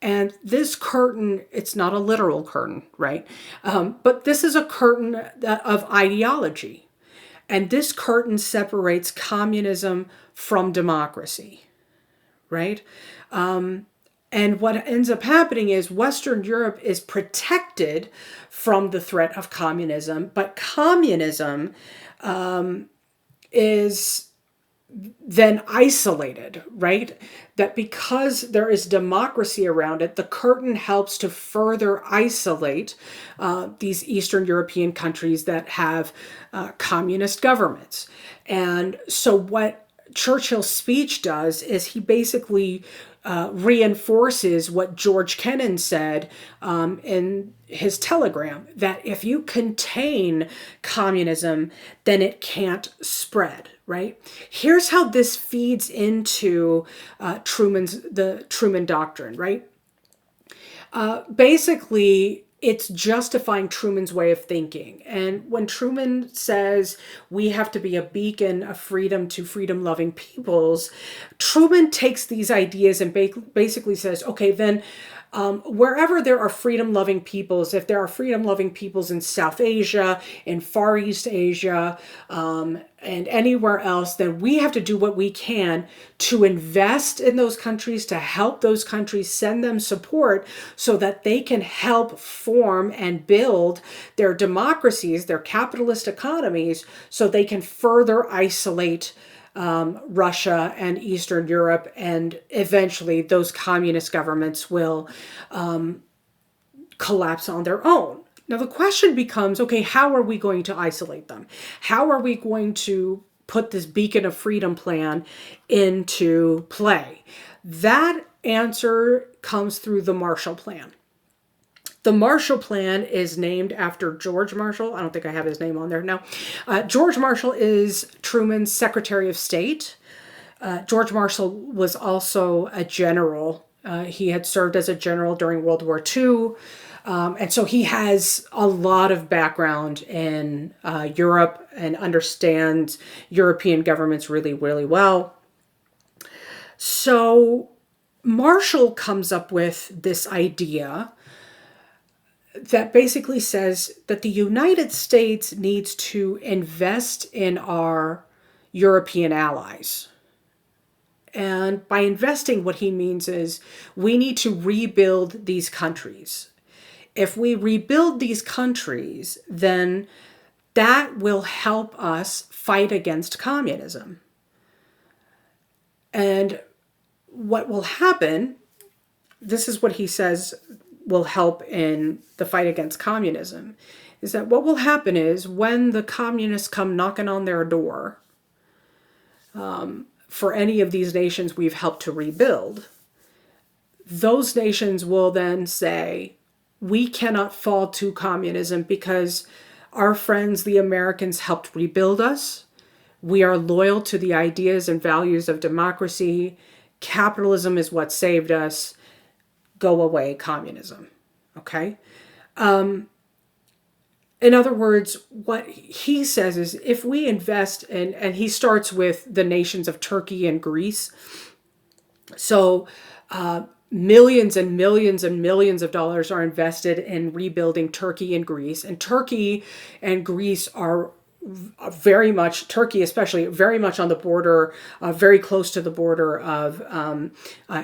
And this curtain, it's not a literal curtain, right? But this is a curtain of ideology. And this curtain separates communism from democracy, right? And what ends up happening is Western Europe is protected from the threat of communism, but communism is then isolated, right? That because there is democracy around it, the curtain helps to further isolate these Eastern European countries that have communist governments. And so what Churchill's speech does is he basically reinforces what George Kennan said in his telegram, that if you contain communism, then it can't spread, right? Here's how this feeds into the Truman Doctrine, right? Basically, it's justifying Truman's way of thinking. And when Truman says we have to be a beacon of freedom to freedom-loving peoples, Truman takes these ideas and basically says, okay, then wherever there are freedom-loving peoples, if there are freedom-loving peoples in South Asia, in Far East Asia, and anywhere else, then we have to do what we can to invest in those countries, to help those countries, send them support so that they can help form and build their democracies, their capitalist economies, so they can further isolate Russia and Eastern Europe, and eventually those communist governments will collapse on their own. Now the question becomes, okay, how are we going to isolate them? How are we going to put this beacon of freedom plan into play? That answer comes through the Marshall Plan. The Marshall Plan is named after George Marshall. I don't think I have his name on there now. George Marshall is Truman's Secretary of State. George Marshall was also a general. He had served as a general during World War II. And so he has a lot of background in Europe and understands European governments really, really well. So Marshall comes up with this idea that basically says that the United States needs to invest in our European allies. And by investing, what he means is we need to rebuild these countries. If we rebuild these countries, then that will help us fight against communism. And what will happen, this is what he says will help in the fight against communism, is that what will happen is when the communists come knocking on their door, for any of these nations we've helped to rebuild, those nations will then say, we cannot fall to communism because our friends, the Americans, helped rebuild us. We are loyal to the ideas and values of democracy. Capitalism is what saved us. Go away, communism. Okay? In other words, what he says is if we invest in, and he starts with the nations of Turkey and Greece. So millions and millions and millions of dollars are invested in rebuilding Turkey and Greece. And Turkey and Greece are very much, Turkey especially, very much on the border, very close to the border of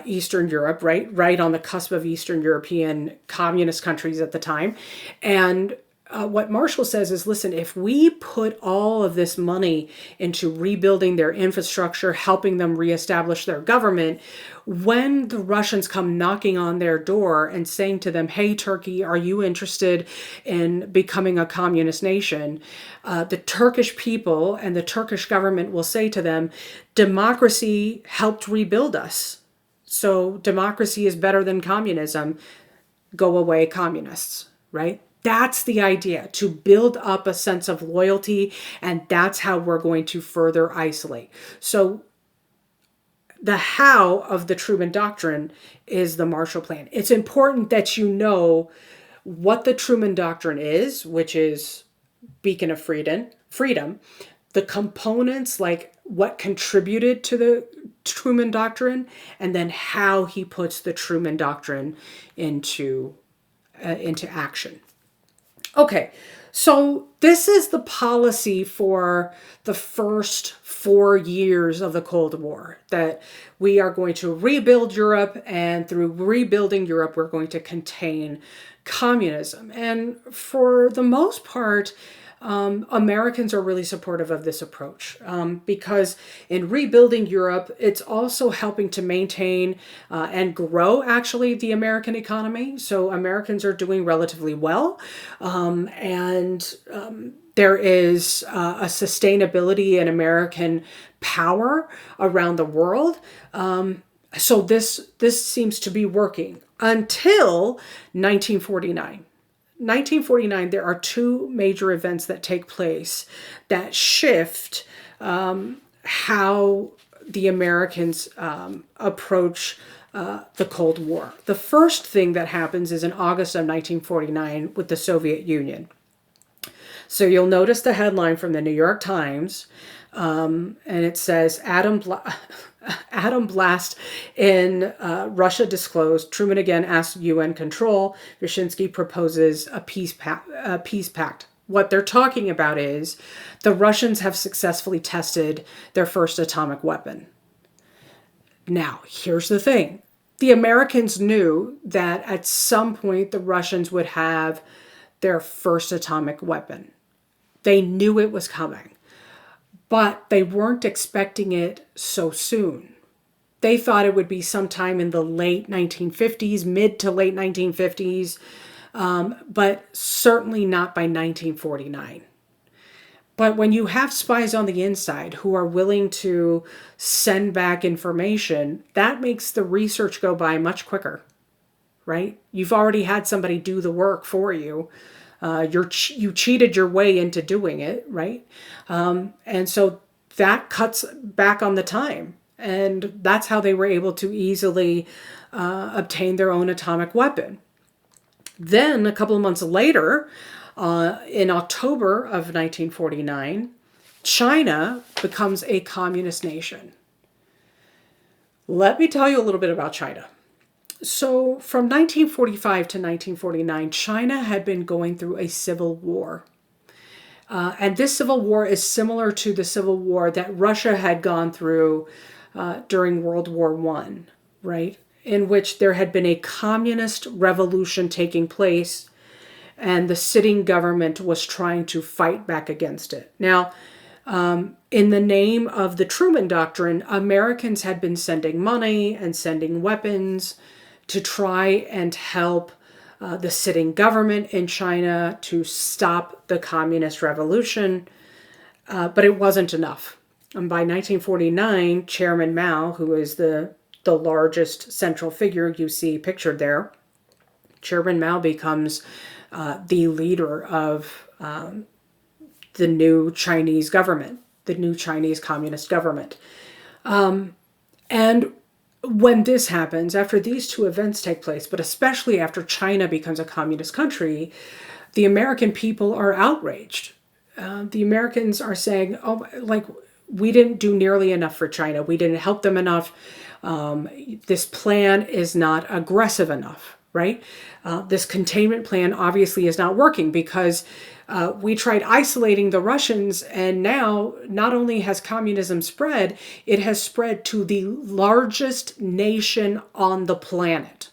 Eastern Europe, right on the cusp of Eastern European communist countries at the time. And what Marshall says is, listen, if we put all of this money into rebuilding their infrastructure, helping them reestablish their government, when the Russians come knocking on their door and saying to them, hey, Turkey, are you interested in becoming a communist nation? The Turkish people and the Turkish government will say to them, democracy helped rebuild us. So democracy is better than communism. Go away, communists, right? That's the idea, to build up a sense of loyalty, and that's how we're going to further isolate. So the how of the Truman Doctrine is the Marshall Plan. It's important that you know what the Truman Doctrine is, which is beacon of freedom, the components like what contributed to the Truman Doctrine, and then how he puts the Truman Doctrine into action. Okay, so this is the policy for the first 4 years of the Cold War, that we are going to rebuild Europe, and through rebuilding Europe, we're going to contain communism. And for the most part, Americans are really supportive of this approach, because in rebuilding Europe, it's also helping to maintain and grow actually the American economy. So Americans are doing relatively well, and there is a sustainability in American power around the world. So this seems to be working until 1949. 1949, there are two major events that take place that shift how the Americans approach the Cold War. The first thing that happens is in August of 1949 with the Soviet Union. So you'll notice the headline from the New York Times, and it says, Atom blast in Russia disclosed. Truman again asked UN control. Brzezinski proposes a peace pact. What they're talking about is the Russians have successfully tested their first atomic weapon. Now, here's the thing. The Americans knew that at some point the Russians would have their first atomic weapon. They knew it was coming, but they weren't expecting it so soon. They thought it would be sometime in the late 1950s, mid to late 1950s, but certainly not by 1949. But when you have spies on the inside who are willing to send back information, that makes the research go by much quicker, right? You've already had somebody do the work for you. You cheated your way into doing it, right? And so that cuts back on the time. And that's how they were able to easily obtain their own atomic weapon. Then, a couple of months later, in October of 1949, China becomes a communist nation. Let me tell you a little bit about China. So from 1945 to 1949, China had been going through a civil war. And this civil war is similar to the civil war that Russia had gone through during World War I, right? In which there had been a communist revolution taking place, and the sitting government was trying to fight back against it. Now, in the name of the Truman Doctrine, Americans had been sending money and sending weapons to try and help the sitting government in China to stop the communist revolution, but it wasn't enough. And by 1949, Chairman Mao, who is the largest central figure you see pictured there, Chairman Mao becomes the leader of the new Chinese government, the new Chinese Communist government. And when this happens, after these two events take place, but especially after China becomes a communist country, the American people are outraged. The Americans are saying, oh, like, we didn't do nearly enough for China. We didn't help them enough. This plan is not aggressive enough, right? This containment plan obviously is not working because we tried isolating the Russians, and now not only has communism spread, it has spread to the largest nation on the planet,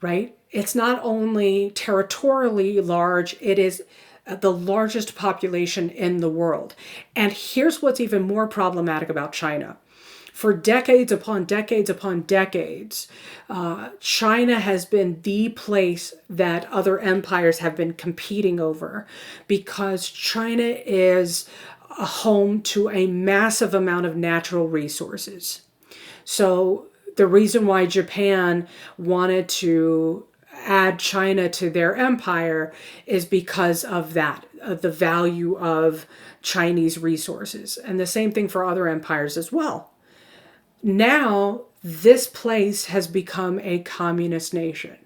right? It's not only territorially large, it is the largest population in the world. And here's what's even more problematic about China. For decades upon decades upon decades, China has been the place that other empires have been competing over because China is a home to a massive amount of natural resources. So the reason why Japan wanted to add China to their empire is because of that, the value of Chinese resources. And the same thing for other empires as well. Now, this place has become a communist nation.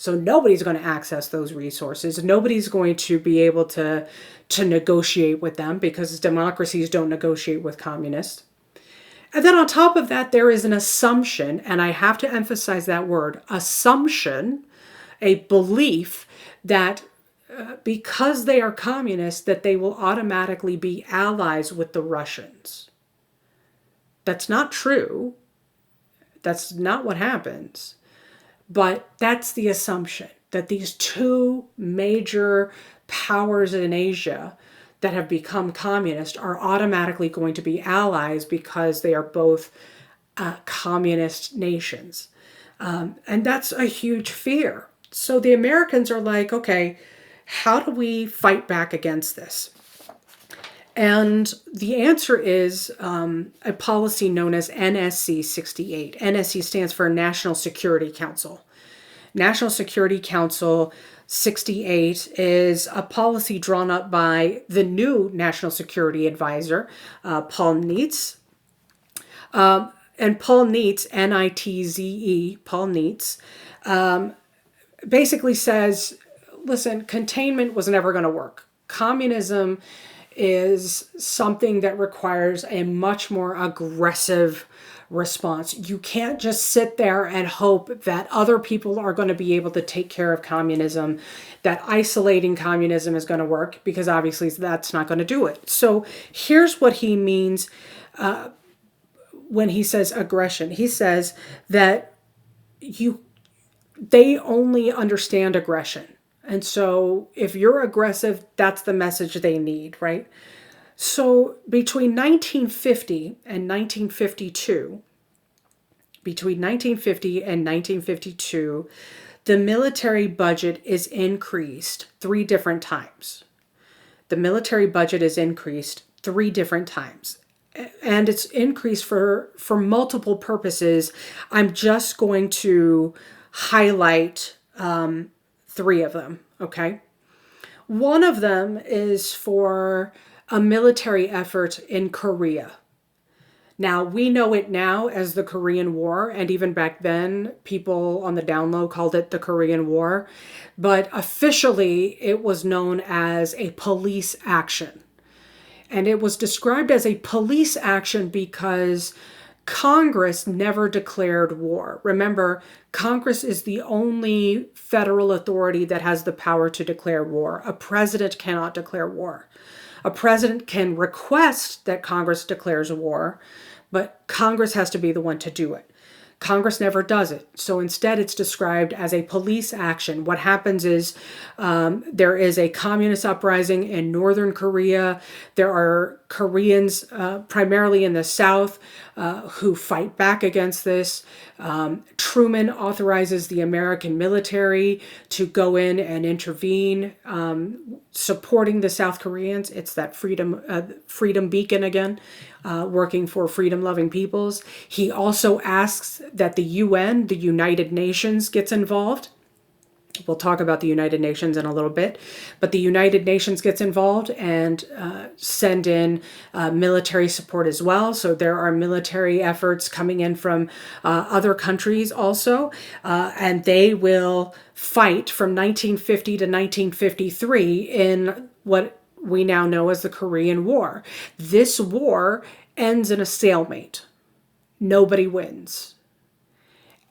So nobody's going to access those resources. Nobody's going to be able to negotiate with them because democracies don't negotiate with communists. And then on top of that, there is an assumption, and I have to emphasize that word, assumption, a belief that because they are communists, that they will automatically be allies with the Russians. That's not true. That's not what happens. But that's the assumption, that these two major powers in Asia that have become communist are automatically going to be allies because they are both communist nations. And that's a huge fear. So the Americans are like, okay, how do we fight back against this? And the answer is a policy known as NSC 68. NSC stands for National Security Council. National Security Council 68 is a policy drawn up by the new National Security Advisor, Paul Nitze. And Paul Nitze, N-I-T-Z-E, Paul Nitze, basically says, listen, containment was never going to work. Communism is something that requires a much more aggressive response. You can't just sit there and hope that other people are going to be able to take care of communism, that isolating communism is going to work, because obviously that's not going to do it. So here's what he means when he says aggression. He says that they only understand aggression. And so if you're aggressive, that's the message they need, right? So between 1950 and 1952, the military budget is increased 3 different times. The military budget is increased 3 different times. And it's increased for multiple purposes. I'm just going to highlight 3 of them, okay? One of them is for a military effort in Korea. Now, we know it now as the Korean War, and even back then, people on the down low called it the Korean War. But officially, it was known as a police action. And it was described as a police action because Congress never declared war. Remember, Congress is the only federal authority that has the power to declare war. A president cannot declare war. A president can request that Congress declares a war, but Congress has to be the one to do it. Congress never does it. So instead, it's described as a police action. What happens is there is a communist uprising in northern Korea. There are Koreans, primarily in the south, who fight back against this. Truman authorizes the American military to go in and intervene, supporting the South Koreans. It's that freedom beacon again, working for freedom-loving peoples. He also asks that the UN, the United Nations, gets involved. We'll talk about the United Nations in a little bit, but the United Nations gets involved and send in military support as well. So there are military efforts coming in from other countries also, and they will fight from 1950 to 1953 in what we now know as the Korean War. This war ends in a stalemate. Nobody wins.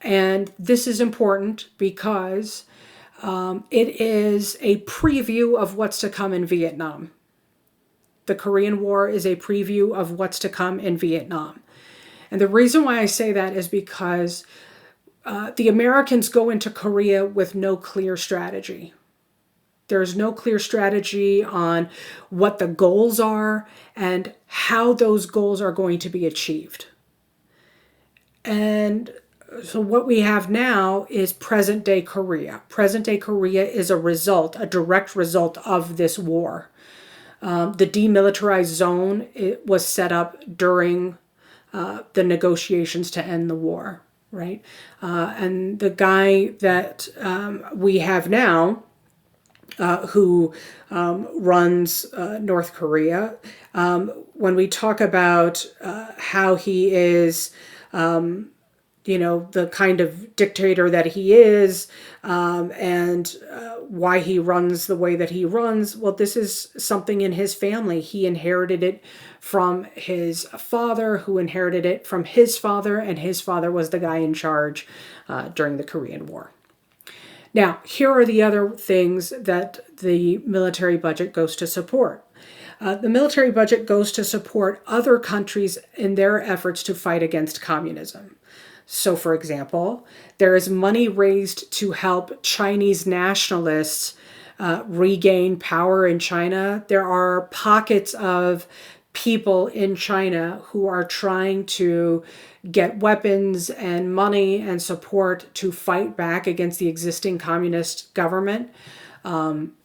And this is important because it is a preview of what's to come in Vietnam. The Korean War is a preview of what's to come in Vietnam. And the reason why I say that is because the Americans go into Korea with no clear strategy. There's no clear strategy on what the goals are and how those goals are going to be achieved. And so what we have now is present-day Korea. Present-day Korea is a direct result of this war. The demilitarized zone, it was set up during the negotiations to end the war, right? And the guy that we have now, who runs North Korea, when we talk about how he is the kind of dictator that he is, and why he runs the way that he runs. Well, this is something in his family. He inherited it from his father, who inherited it from his father, and his father was the guy in charge during the Korean War. Now, here are the other things that the military budget goes to support. The military budget goes to support other countries in their efforts to fight against communism. So, for example, there is money raised to help Chinese nationalists regain power in China. There are pockets of people in China who are trying to get weapons and money and support to fight back against the existing communist government.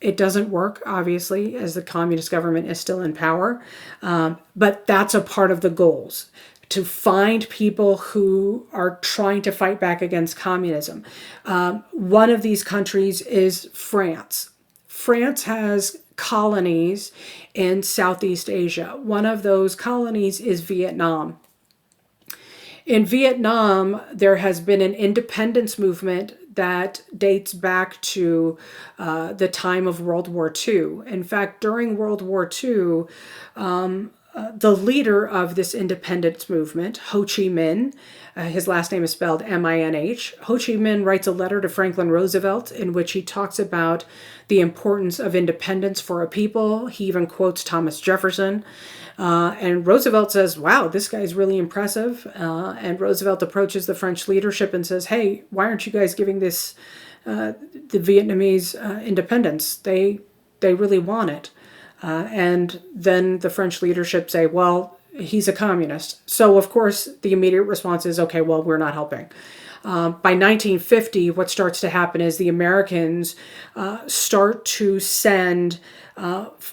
It doesn't work, obviously, as the communist government is still in power, but that's a part of the goals, to find people who are trying to fight back against communism. One of these countries is France. France has colonies in Southeast Asia. One of those colonies is Vietnam. In Vietnam, there has been an independence movement that dates back to the time of World War II. In fact, during World War II, the leader of this independence movement, Ho Chi Minh, his last name is spelled M-I-N-H. Ho Chi Minh writes a letter to Franklin Roosevelt in which he talks about the importance of independence for a people. He even quotes Thomas Jefferson. And Roosevelt says, wow, this guy's really impressive. And Roosevelt approaches the French leadership and says, hey, why aren't you guys giving this the Vietnamese independence? They really want it. And then the French leadership say, well, he's a communist. So, of course, the immediate response is, okay, well, we're not helping. By 1950, what starts to happen is the Americans start to send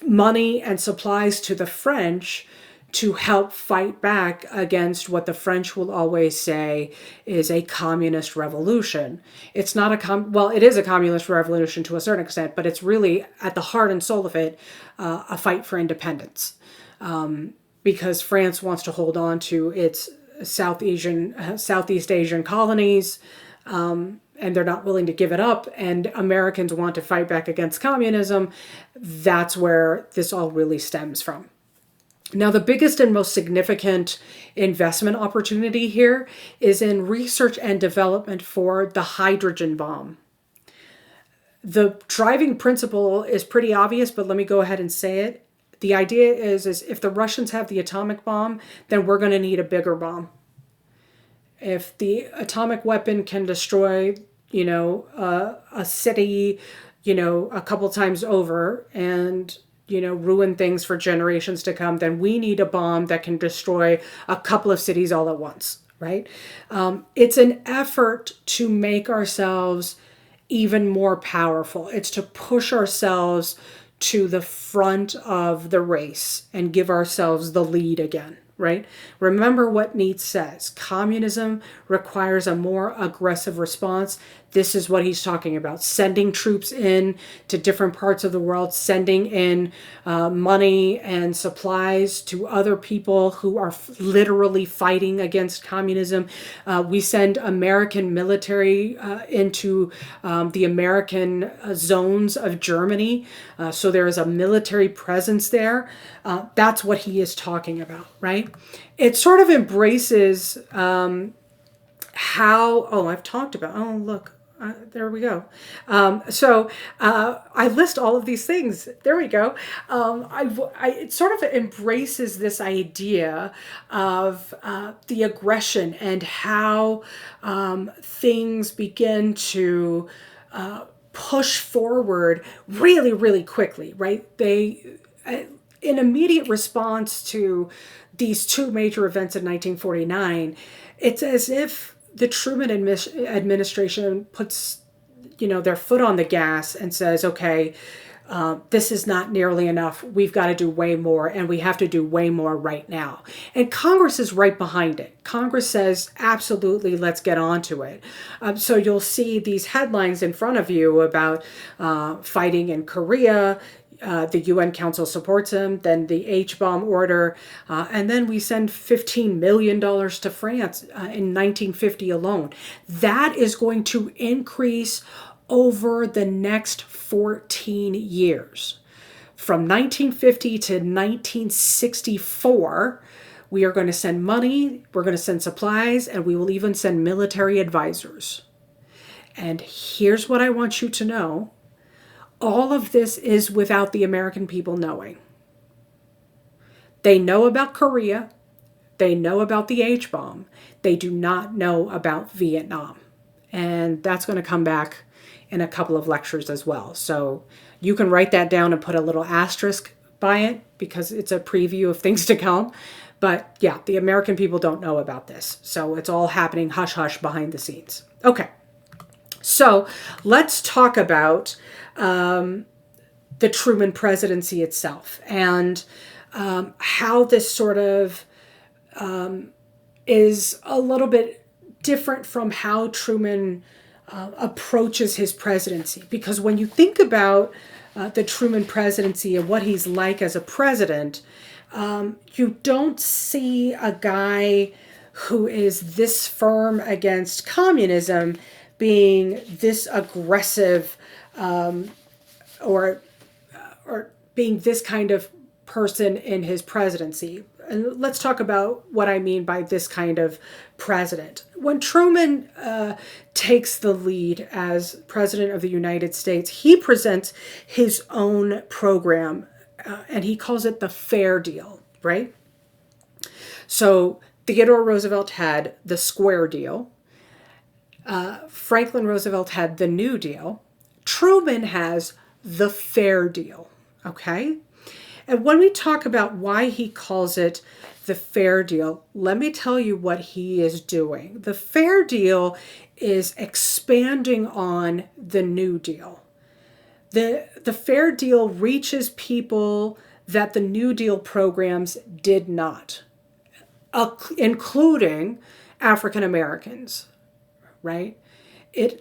money and supplies to the French to help fight back against what the French will always say is a communist revolution. It's not well, it is a communist revolution to a certain extent, but it's really at the heart and soul of it a fight for independence, because France wants to hold on to its Southeast Asian colonies, and they're not willing to give it up, and Americans want to fight back against communism. That's where this all really stems from. Now, the biggest and most significant investment opportunity here is in research and development for the hydrogen bomb. The driving principle is pretty obvious, but let me go ahead and say it. The idea is if the Russians have the atomic bomb, then we're going to need a bigger bomb. If the atomic weapon can destroy, a city, a couple times over and ruin things for generations to come, then we need a bomb that can destroy a couple of cities all at once, right? It's an effort to make ourselves even more powerful. It's to push ourselves to the front of the race and give ourselves the lead again, right? Remember what Nietzsche says. Communism requires a more aggressive response. This is what he's talking about. Sending troops in to different parts of the world, sending in money and supplies to other people who are literally fighting against communism. We send American military into the American zones of Germany. So there is a military presence there. That's what he is talking about, right? It sort of embraces I've talked about, look, there we go. I list all of these things. There we go. It sort of embraces this idea of the aggression and how things begin to push forward really, really quickly, right? In immediate response to these two major events in 1949, it's as if the Truman administration puts, their foot on the gas and says, okay, this is not nearly enough. We've got to do way more, and we have to do way more right now. And Congress is right behind it. Congress says, absolutely, let's get on to it. So you'll see these headlines in front of you about fighting in Korea, The UN Council supports him, then the H-bomb order, and then we send $15 million to France in 1950 alone. That is going to increase over the next 14 years. From 1950 to 1964, we are going to send money, we're going to send supplies, and we will even send military advisors. And here's what I want you to know. All of this is without the American people knowing. They know about Korea. They know about the H-bomb. They do not know about Vietnam. And that's going to come back in a couple of lectures as well. So you can write that down and put a little asterisk by it because it's a preview of things to come. But yeah, the American people don't know about this. So it's all happening hush-hush behind the scenes. Okay. So let's talk about the Truman presidency itself and how this sort of is a little bit different from how Truman approaches his presidency. Because when you think about the Truman presidency and what he's like as a president, you don't see a guy who is this firm against communism being this aggressive or being this kind of person in his presidency. And let's talk about what I mean by this kind of president. When Truman takes the lead as president of the United States, he presents his own program, and he calls it the Fair Deal, right? So Theodore Roosevelt had the Square Deal. Franklin Roosevelt had the New Deal. Truman has the Fair Deal, okay? And when we talk about why he calls it the Fair Deal, let me tell you what he is doing. The Fair Deal is expanding on the New Deal. The Fair Deal reaches people that the New Deal programs did not, including African Americans, right?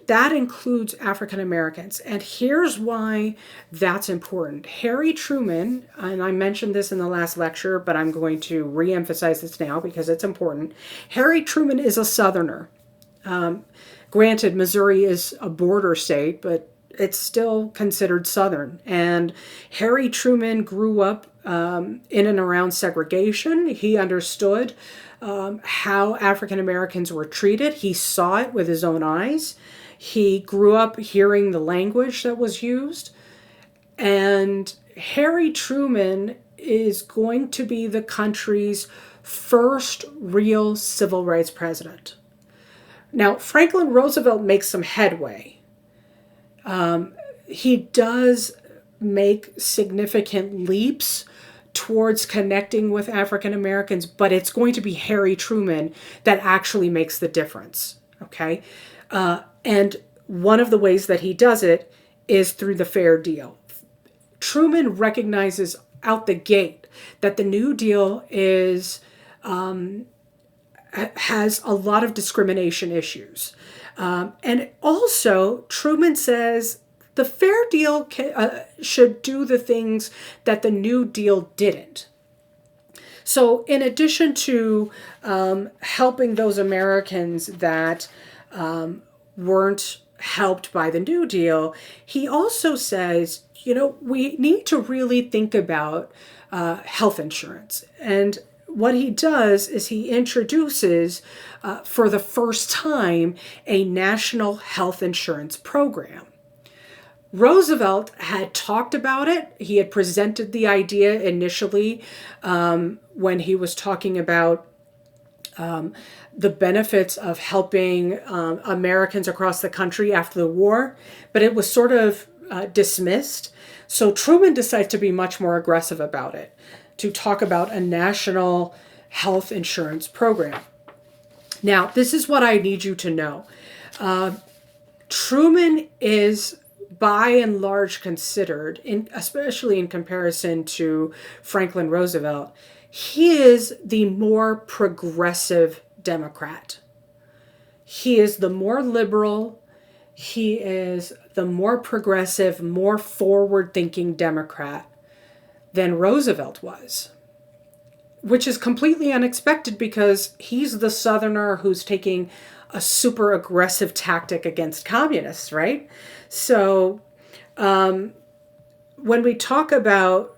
That includes African Americans. And here's why that's important. Harry Truman, and I mentioned this in the last lecture, but I'm going to re-emphasize this now because it's important. Harry Truman is a Southerner. Granted, Missouri is a border state, but it's still considered Southern. And Harry Truman grew up in and around segregation. He understood how African Americans were treated. He saw it with his own eyes. He grew up hearing the language that was used. And Harry Truman is going to be the country's first real civil rights president. Now, Franklin Roosevelt makes some headway. He does make significant leaps towards connecting with African Americans, but it's going to be Harry Truman that actually makes the difference, okay? And one of the ways that he does it is through the Fair Deal. Truman recognizes out the gate that the New Deal has a lot of discrimination issues. And also, Truman says the Fair Deal should do the things that the New Deal didn't. So in addition to helping those Americans that weren't helped by the New Deal, he also says, we need to really think about health insurance. And what he does is he introduces, for the first time, a national health insurance program. Roosevelt had talked about it. He had presented the idea initially when he was talking about the benefits of helping Americans across the country after the war, but it was sort of dismissed. So Truman decides to be much more aggressive about it, to talk about a national health insurance program. Now, this is what I need you to know. Truman is by and large considered, especially in comparison to Franklin Roosevelt, he is the more progressive Democrat. He is the more liberal. He is the more progressive, more forward-thinking Democrat than Roosevelt was, which is completely unexpected because he's the Southerner who's taking a super aggressive tactic against communists, right? So when we talk about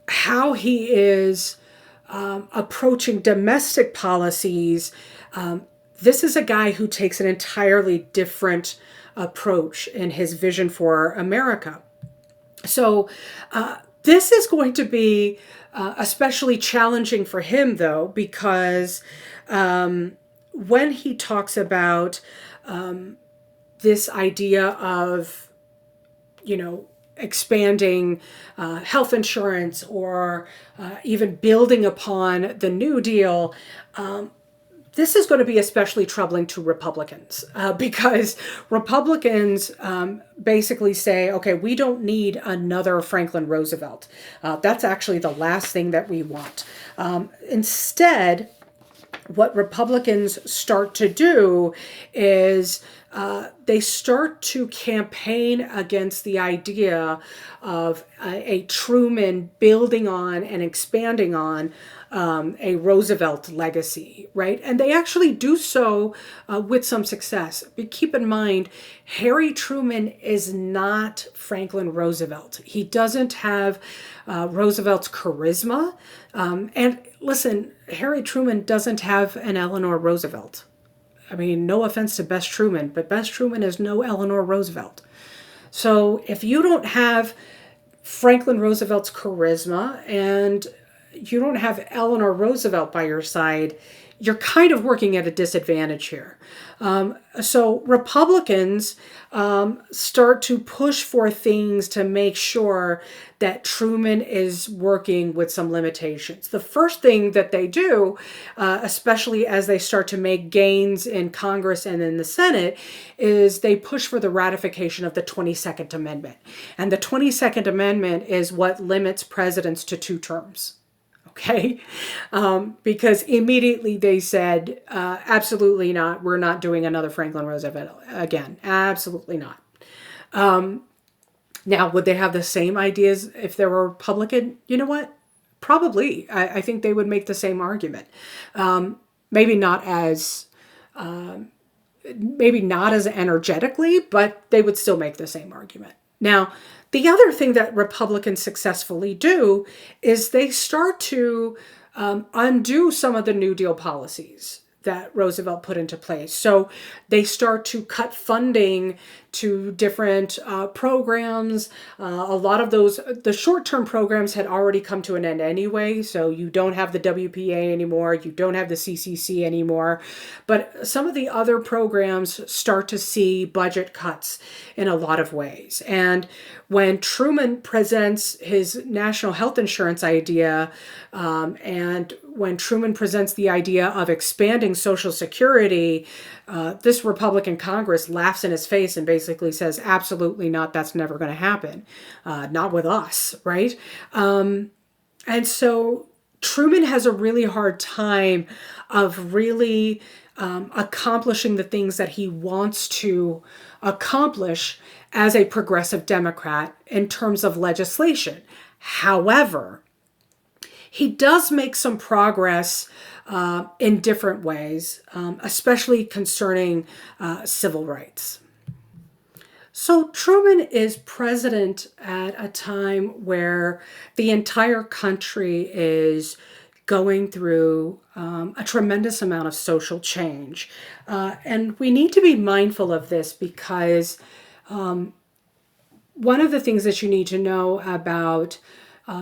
how he is approaching domestic policies, this is a guy who takes an entirely different approach in his vision for America. So this is going to be especially challenging for him, though, because when he talks about this idea of, expanding health insurance or even building upon the New Deal, this is going to be especially troubling to Republicans because Republicans basically say, okay, we don't need another Franklin Roosevelt. That's actually the last thing that we want. Instead, what Republicans start to do is they start to campaign against the idea of a Truman building on and expanding on a Roosevelt legacy, right? And they actually do so with some success. But keep in mind, Harry Truman is not Franklin Roosevelt. He doesn't have Roosevelt's charisma. And listen, Harry Truman doesn't have an Eleanor Roosevelt. I mean, no offense to Bess Truman, but Bess Truman is no Eleanor Roosevelt. So if you don't have Franklin Roosevelt's charisma and you don't have Eleanor Roosevelt by your side, you're kind of working at a disadvantage here. So Republicans start to push for things to make sure that Truman is working with some limitations. The first thing that they do, especially as they start to make gains in Congress and in the Senate, is they push for the ratification of the 22nd Amendment. And the 22nd Amendment is what limits presidents to 2 terms. Okay, because immediately they said, absolutely not. We're not doing another Franklin Roosevelt again. Absolutely not. Now, would they have the same ideas if they were Republican? You know what? Probably. I think they would make the same argument. Maybe not as energetically, but they would still make the same argument. Now, the other thing that Republicans successfully do is they start to undo some of the New Deal policies that Roosevelt put into place. So they start to cut funding to different programs. A lot of those, the short-term programs had already come to an end anyway, so you don't have the WPA anymore, you don't have the CCC anymore, but some of the other programs start to see budget cuts in a lot of ways. And when Truman presents his national health insurance idea, and when Truman presents the idea of expanding Social Security, this Republican Congress laughs in his face and basically says, absolutely not, that's never going to happen. Not with us, right? And so Truman has a really hard time of really accomplishing the things that he wants to accomplish as a progressive Democrat in terms of legislation. However, he does make some progress in different ways, especially concerning civil rights. So Truman is president at a time where the entire country is going through a tremendous amount of social change. And we need to be mindful of this because one of the things that you need to know about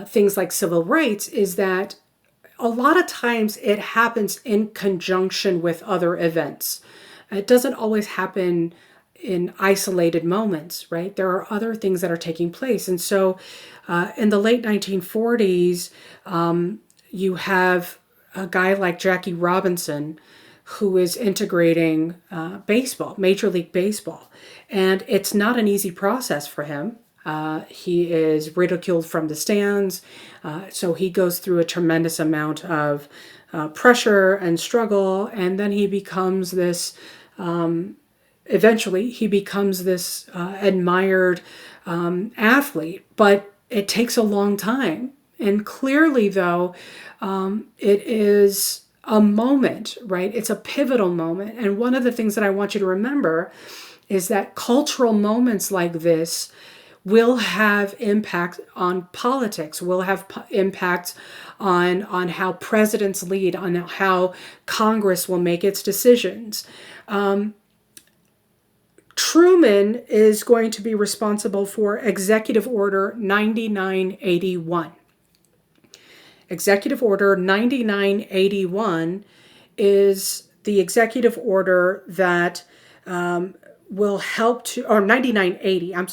things like civil rights is that a lot of times it happens in conjunction with other events. It doesn't always happen in isolated moments, right? There are other things that are taking place. And so in the late 1940s, you have a guy like Jackie Robinson who is integrating baseball, Major League Baseball. And it's not an easy process for him. He is ridiculed from the stands, so he goes through a tremendous amount of pressure and struggle, and then he becomes this eventually he becomes this admired athlete, but it takes a long time. And clearly, though, it is a moment, right? It's a pivotal moment. And one of the things that I want you to remember is that cultural moments like this will have impact on politics, will have impact on how presidents lead, on how Congress will make its decisions. Truman is going to be responsible for Executive Order 9981. Executive Order 9981 is the executive order that will help to, or 9980. I'm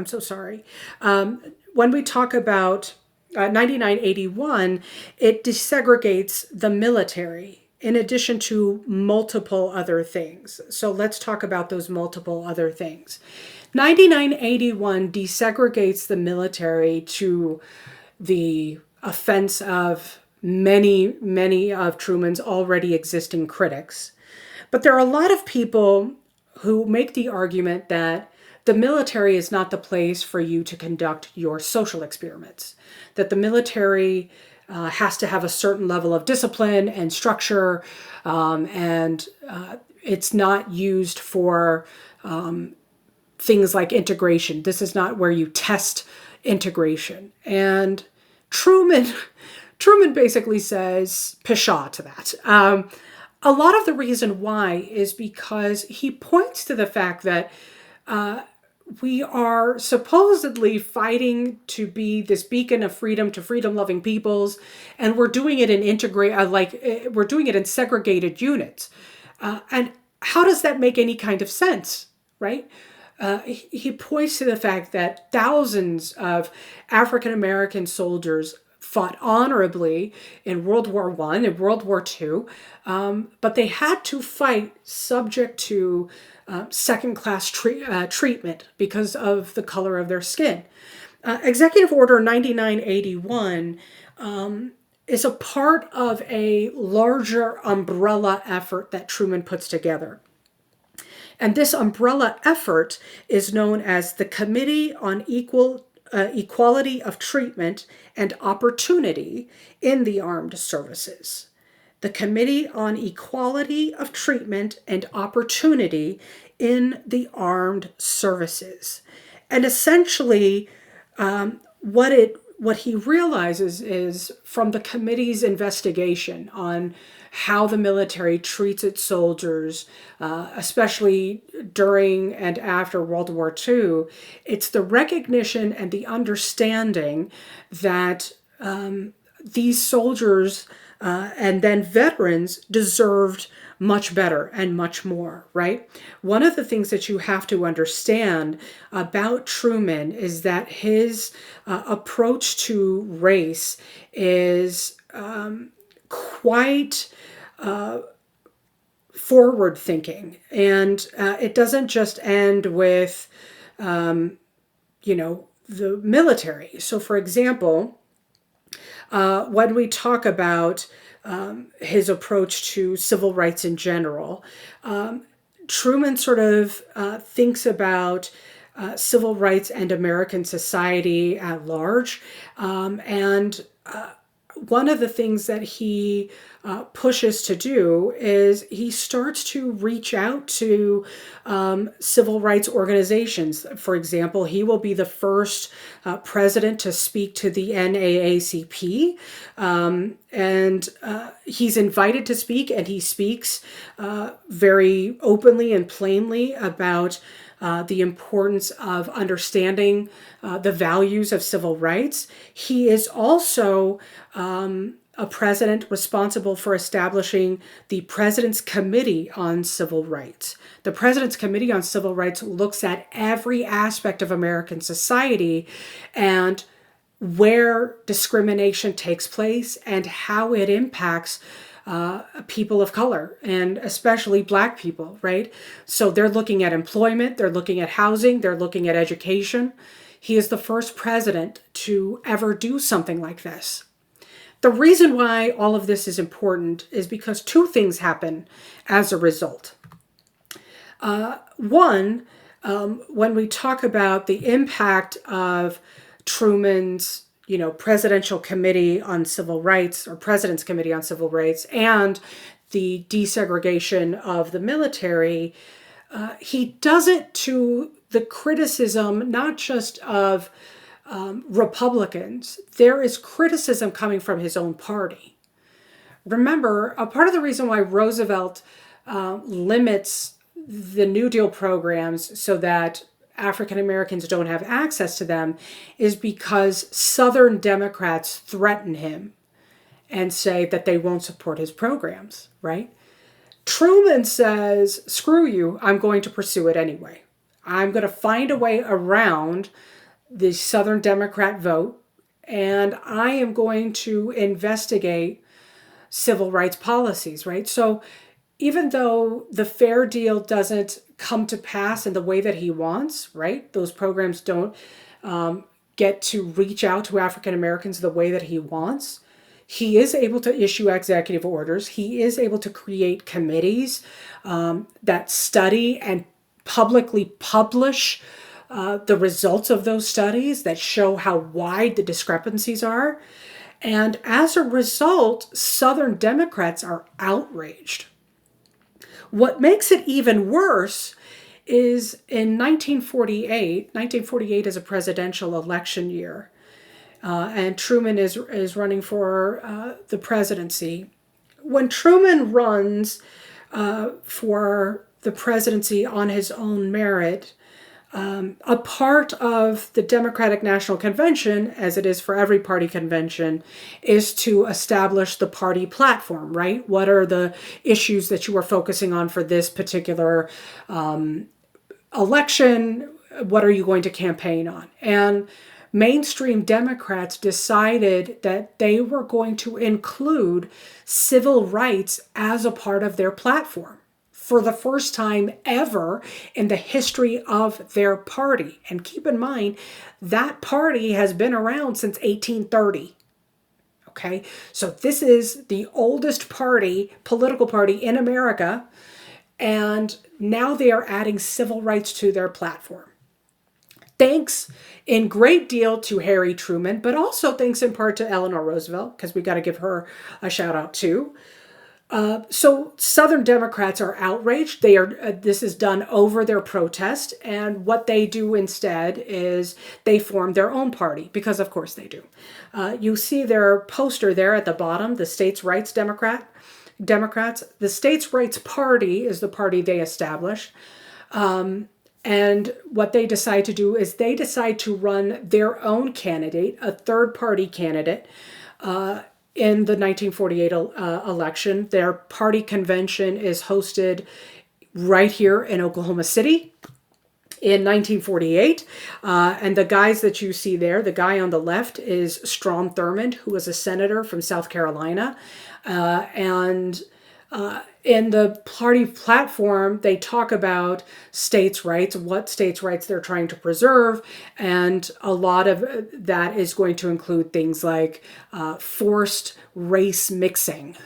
so sorry. When we talk about 9981, it desegregates the military in addition to multiple other things. So let's talk about those multiple other things. 9981 desegregates the military to the offense of many of Truman's already existing critics. But there are a lot of people who make the argument that the military is not the place for you to conduct your social experiments, that the military has to have a certain level of discipline and structure, and it's not used for things like integration. This is not where you test integration. And Truman basically says pshaw to that. A lot of the reason why is because he points to the fact that we are supposedly fighting to be this beacon of freedom to freedom-loving peoples, and we're doing it in we're doing it in segregated units. And how does that make any kind of sense, right? He points to the fact that thousands of African American soldiers fought honorably in World War I and World War II, but they had to fight subject to second-class treatment because of the color of their skin. Executive Order 9981 is a part of a larger umbrella effort that Truman puts together. And this umbrella effort is known as the Committee on Equality of Treatment and Opportunity in the Armed Services. The Committee on Equality of Treatment and Opportunity in the Armed Services. And essentially, what he realizes is from the committee's investigation on how the military treats its soldiers, especially during and after World War II, it's the recognition and the understanding that these soldiers and then veterans deserved much better and much more, right? One of the things that you have to understand about Truman is that his approach to race is quite forward thinking. And it doesn't just end with, the military. So for example, when we talk about his approach to civil rights in general, Truman sort of thinks about civil rights and American society at large. And one of the things that he pushes to do is he starts to reach out to civil rights organizations. For example, he will be the first president to speak to the NAACP, and he's invited to speak, and he speaks very openly and plainly about the importance of understanding the values of civil rights. He is also a president responsible for establishing the President's Committee on Civil Rights. The President's Committee on Civil Rights looks at every aspect of American society and where discrimination takes place and how it impacts people of color, and especially Black people, right? So they're looking at employment, they're looking at housing, they're looking at education. He is the first president to ever do something like this. The reason why all of this is important is because two things happen as a result. One, when we talk about the impact of Truman's, Presidential Committee on Civil Rights or President's Committee on Civil Rights and the desegregation of the military, he does it to the criticism not just of Republicans. There is criticism coming from his own party. Remember, a part of the reason why Roosevelt limits the New Deal programs so that African Americans don't have access to them is because Southern Democrats threaten him and say that they won't support his programs, right? Truman says, screw you, I'm going to pursue it anyway. I'm going to find a way around the Southern Democrat vote, and I am going to investigate civil rights policies, right? So even though the fair deal doesn't come to pass in the way that he wants, right? Those programs don't get to reach out to African Americans the way that he wants. He is able to issue executive orders. He is able to create committees that study and publicly publish the results of those studies that show how wide the discrepancies are. And as a result, Southern Democrats are outraged. What makes it even worse is in 1948 is a presidential election year, and Truman is running for the presidency. When Truman runs for the presidency on his own merit, a part of the Democratic National Convention, as it is for every party convention, is to establish the party platform, right? What are the issues that you are focusing on for this particular election? What are you going to campaign on? And mainstream Democrats decided that they were going to include civil rights as a part of their platform for the first time ever in the history of their party. And keep in mind, that party has been around since 1830. Okay, so this is the oldest political party in America, and now they are adding civil rights to their platform. Thanks in great deal to Harry Truman, but also thanks in part to Eleanor Roosevelt, because we got to give her a shout out too. So Southern Democrats are outraged. This is done over their protest, and what they do instead is they form their own party, because of course they do. You see their poster there at the bottom, the States' Rights Democrats. The States' Rights Party is the party they establish. And what they decide to do is they decide to run their own candidate, a third-party candidate, in the 1948 election. Their party convention is hosted right here in Oklahoma City in 1948. And the guys that you see there, the guy on the left is Strom Thurmond, who was a senator from South Carolina. In the party platform, they talk about states' rights, what states' rights they're trying to preserve, and a lot of that is going to include things like forced race mixing.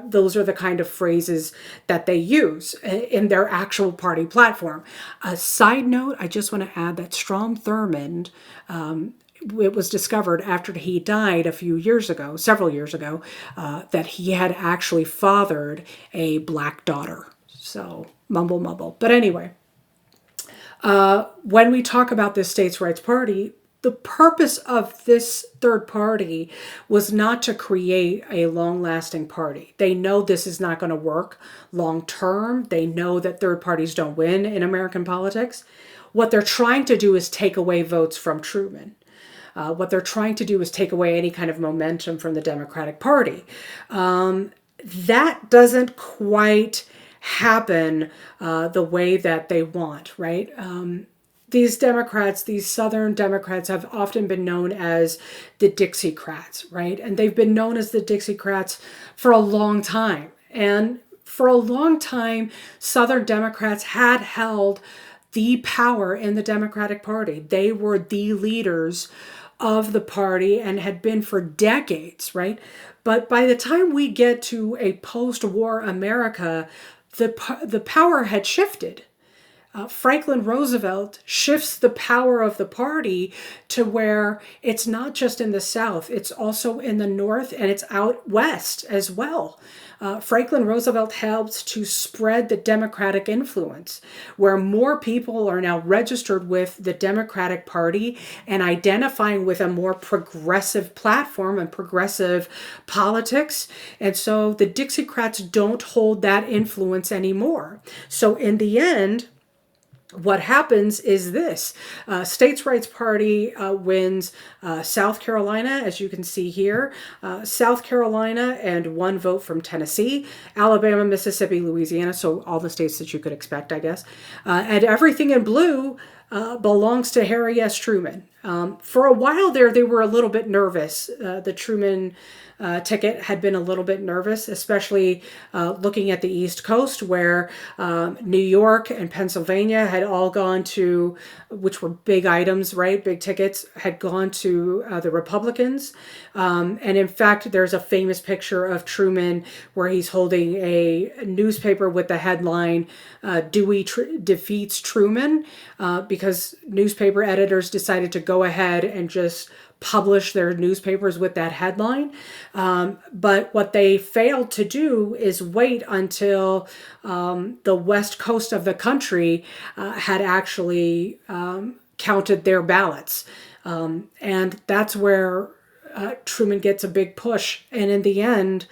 Those are the kind of phrases that they use in their actual party platform. A side note, I just want to add that Strom Thurmond, it was discovered after he died several years ago, that he had actually fathered a black daughter. So mumble, mumble. But anyway, when we talk about this States' Rights Party, the purpose of this third party was not to create a long-lasting party. They know this is not going to work long-term. They know that third parties don't win in American politics. What they're trying to do is take away votes from Truman. What they're trying to do is take away any kind of momentum from the Democratic Party. That doesn't quite happen the way that they want, right? These Democrats, these Southern Democrats, have often been known as the Dixiecrats, right? And they've been known as the Dixiecrats for a long time. And for a long time, Southern Democrats had held the power in the Democratic Party. They were the leaders of the party and had been for decades, right? But by the time we get to a post-war America, the power had shifted. Franklin Roosevelt shifts the power of the party to where it's not just in the South, it's also in the North and it's out West as well. Franklin Roosevelt helped to spread the Democratic influence, where more people are now registered with the Democratic Party and identifying with a more progressive platform and progressive politics. And so the Dixiecrats don't hold that influence anymore. So in the end, what happens is this. States' Rights Party wins South Carolina, as you can see here. South Carolina and 1 vote from Tennessee, Alabama, Mississippi, Louisiana, so all the states that you could expect, I guess. And everything in blue belongs to Harry S. Truman. For a while there, they were a little bit nervous. The Truman ticket had been a little bit nervous, especially looking at the East Coast, where New York and Pennsylvania had all gone to, which were big items, right? Big tickets, had gone to the Republicans. And in fact, there's a famous picture of Truman where he's holding a newspaper with the headline, Dewey defeats Truman, because newspaper editors decided to go ahead and just publish their newspapers with that headline. But what they failed to do is wait until the west coast of the country had actually counted their ballots. And that's where Truman gets a big push. And in the end,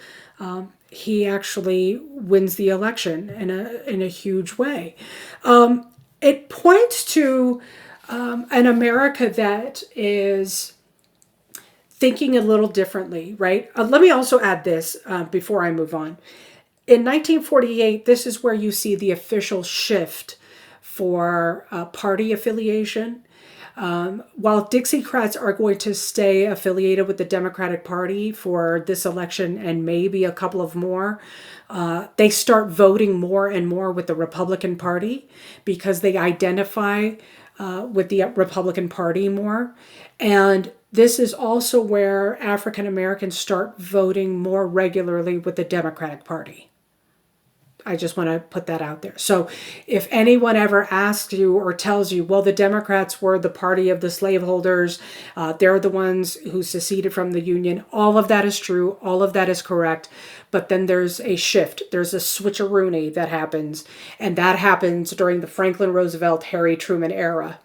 he actually wins the election in a huge way. It points to an America that is thinking a little differently, right? Let me also add this before I move on. In 1948, this is where you see the official shift for party affiliation. While Dixiecrats are going to stay affiliated with the Democratic Party for this election and maybe a couple of more, they start voting more and more with the Republican Party because they identify with the Republican Party more. And this is also where African Americans start voting more regularly with the Democratic Party. I just want to put that out there. So if anyone ever asks you or tells you, well, the Democrats were the party of the slaveholders, they're the ones who seceded from the Union, all of that is true, all of that is correct. But then there's a shift, there's a switcheroony that happens, and that happens during the Franklin Roosevelt, Harry Truman era.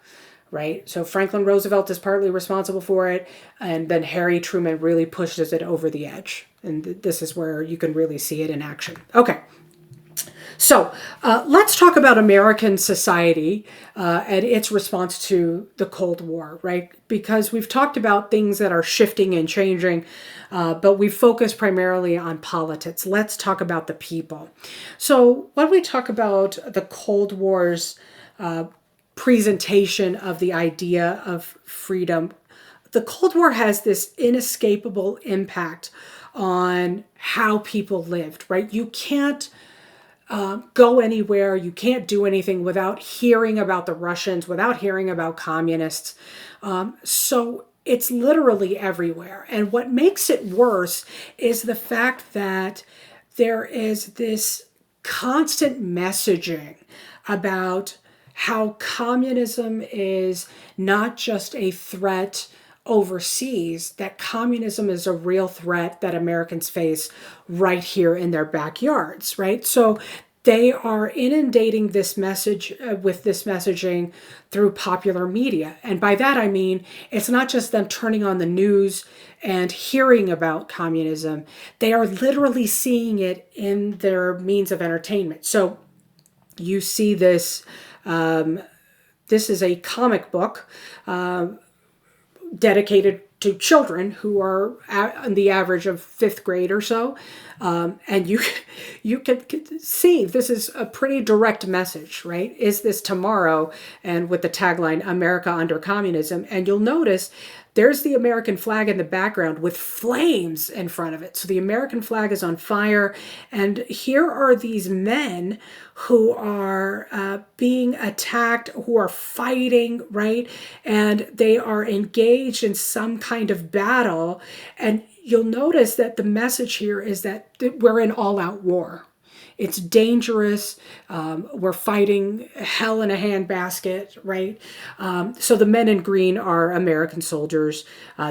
Right? So Franklin Roosevelt is partly responsible for it, and then Harry Truman really pushes it over the edge. And this is where you can really see it in action. Okay. So let's talk about American society and its response to the Cold War, right? Because we've talked about things that are shifting and changing, but we focus primarily on politics. Let's talk about the people. So when we talk about the Cold War's presentation of the idea of freedom, the Cold War has this inescapable impact on how people lived, right? You can't go anywhere, you can't do anything without hearing about the Russians, without hearing about communists. So it's literally everywhere. And what makes it worse is the fact that there is this constant messaging about how communism is not just a threat overseas, that communism is a real threat that Americans face right here in their backyards, right? So they are inundating this message with this messaging through popular media. And by that, I mean, it's not just them turning on the news and hearing about communism. They are literally seeing it in their means of entertainment. So you see this. This is a comic book dedicated to children who are on the average of 5th grade or so. And you can see this is a pretty direct message, right? Is this tomorrow? And with the tagline, America under communism. And you'll notice there's the American flag in the background with flames in front of it. So the American flag is on fire. And here are these men who are being attacked, who are fighting, right? And they are engaged in some kind of battle. And you'll notice that the message here is that we're in all-out war. It's dangerous. We're fighting hell in a handbasket, right? So the men in green are American soldiers.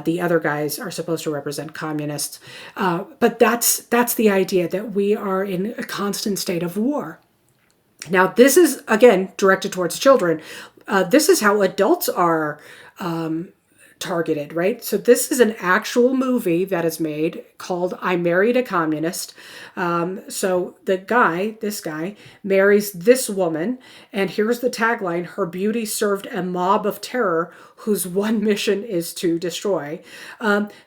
The other guys are supposed to represent communists. But that's the idea, that we are in a constant state of war. Now, this is, again, directed towards children. This is how adults are targeted, right? So this is an actual movie that is made called I Married a Communist. So this guy, marries this woman, and here's the tagline: her beauty served a mob of terror whose one mission is to destroy.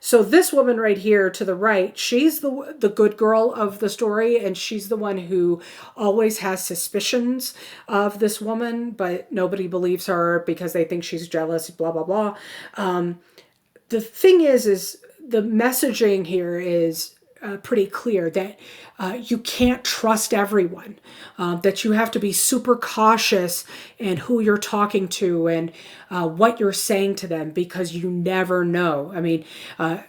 So this woman right here to the right, she's the good girl of the story, and she's the one who always has suspicions of this woman, but nobody believes her because they think she's jealous, blah, blah, blah. The thing is the messaging here is pretty clear, that you can't trust everyone, that you have to be super cautious in who you're talking to and what you're saying to them, because you never know. I mean,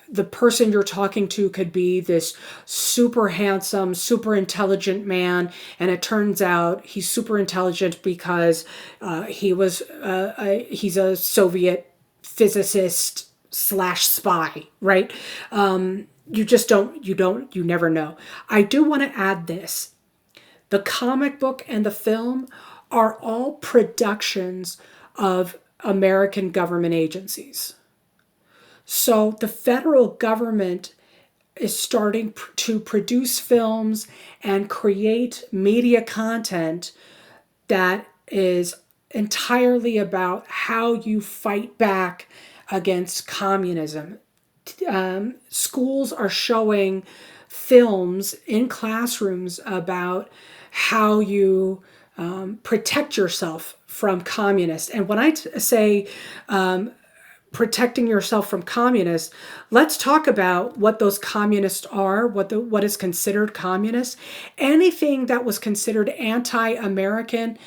the person you're talking to could be this super handsome, super intelligent man, and it turns out he's super intelligent because he's a Soviet physicist slash spy, right? You never know. I do want to add this. The comic book and the film are all productions of American government agencies. So the federal government is starting to produce films and create media content that is entirely about how you fight back against communism. Schools are showing films in classrooms about how you protect yourself from communists. And when I say protecting yourself from communists, let's talk about what those communists are, what is considered communist. Anything that was considered anti-American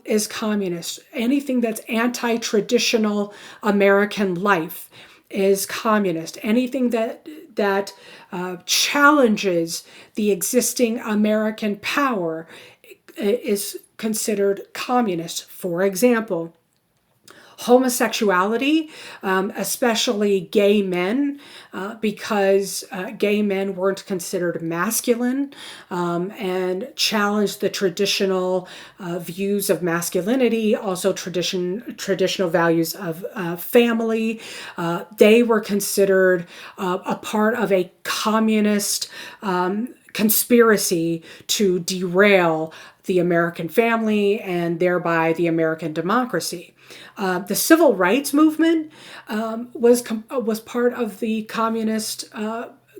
is communist. Anything that's anti-traditional American life is communist. Anything that challenges the existing American power is considered communist. For example, homosexuality, especially gay men, because gay men weren't considered masculine, and challenged the traditional views of masculinity, also traditional values of family. They were considered a part of a communist conspiracy to derail the American family and thereby the American democracy. The civil rights movement was part of the communist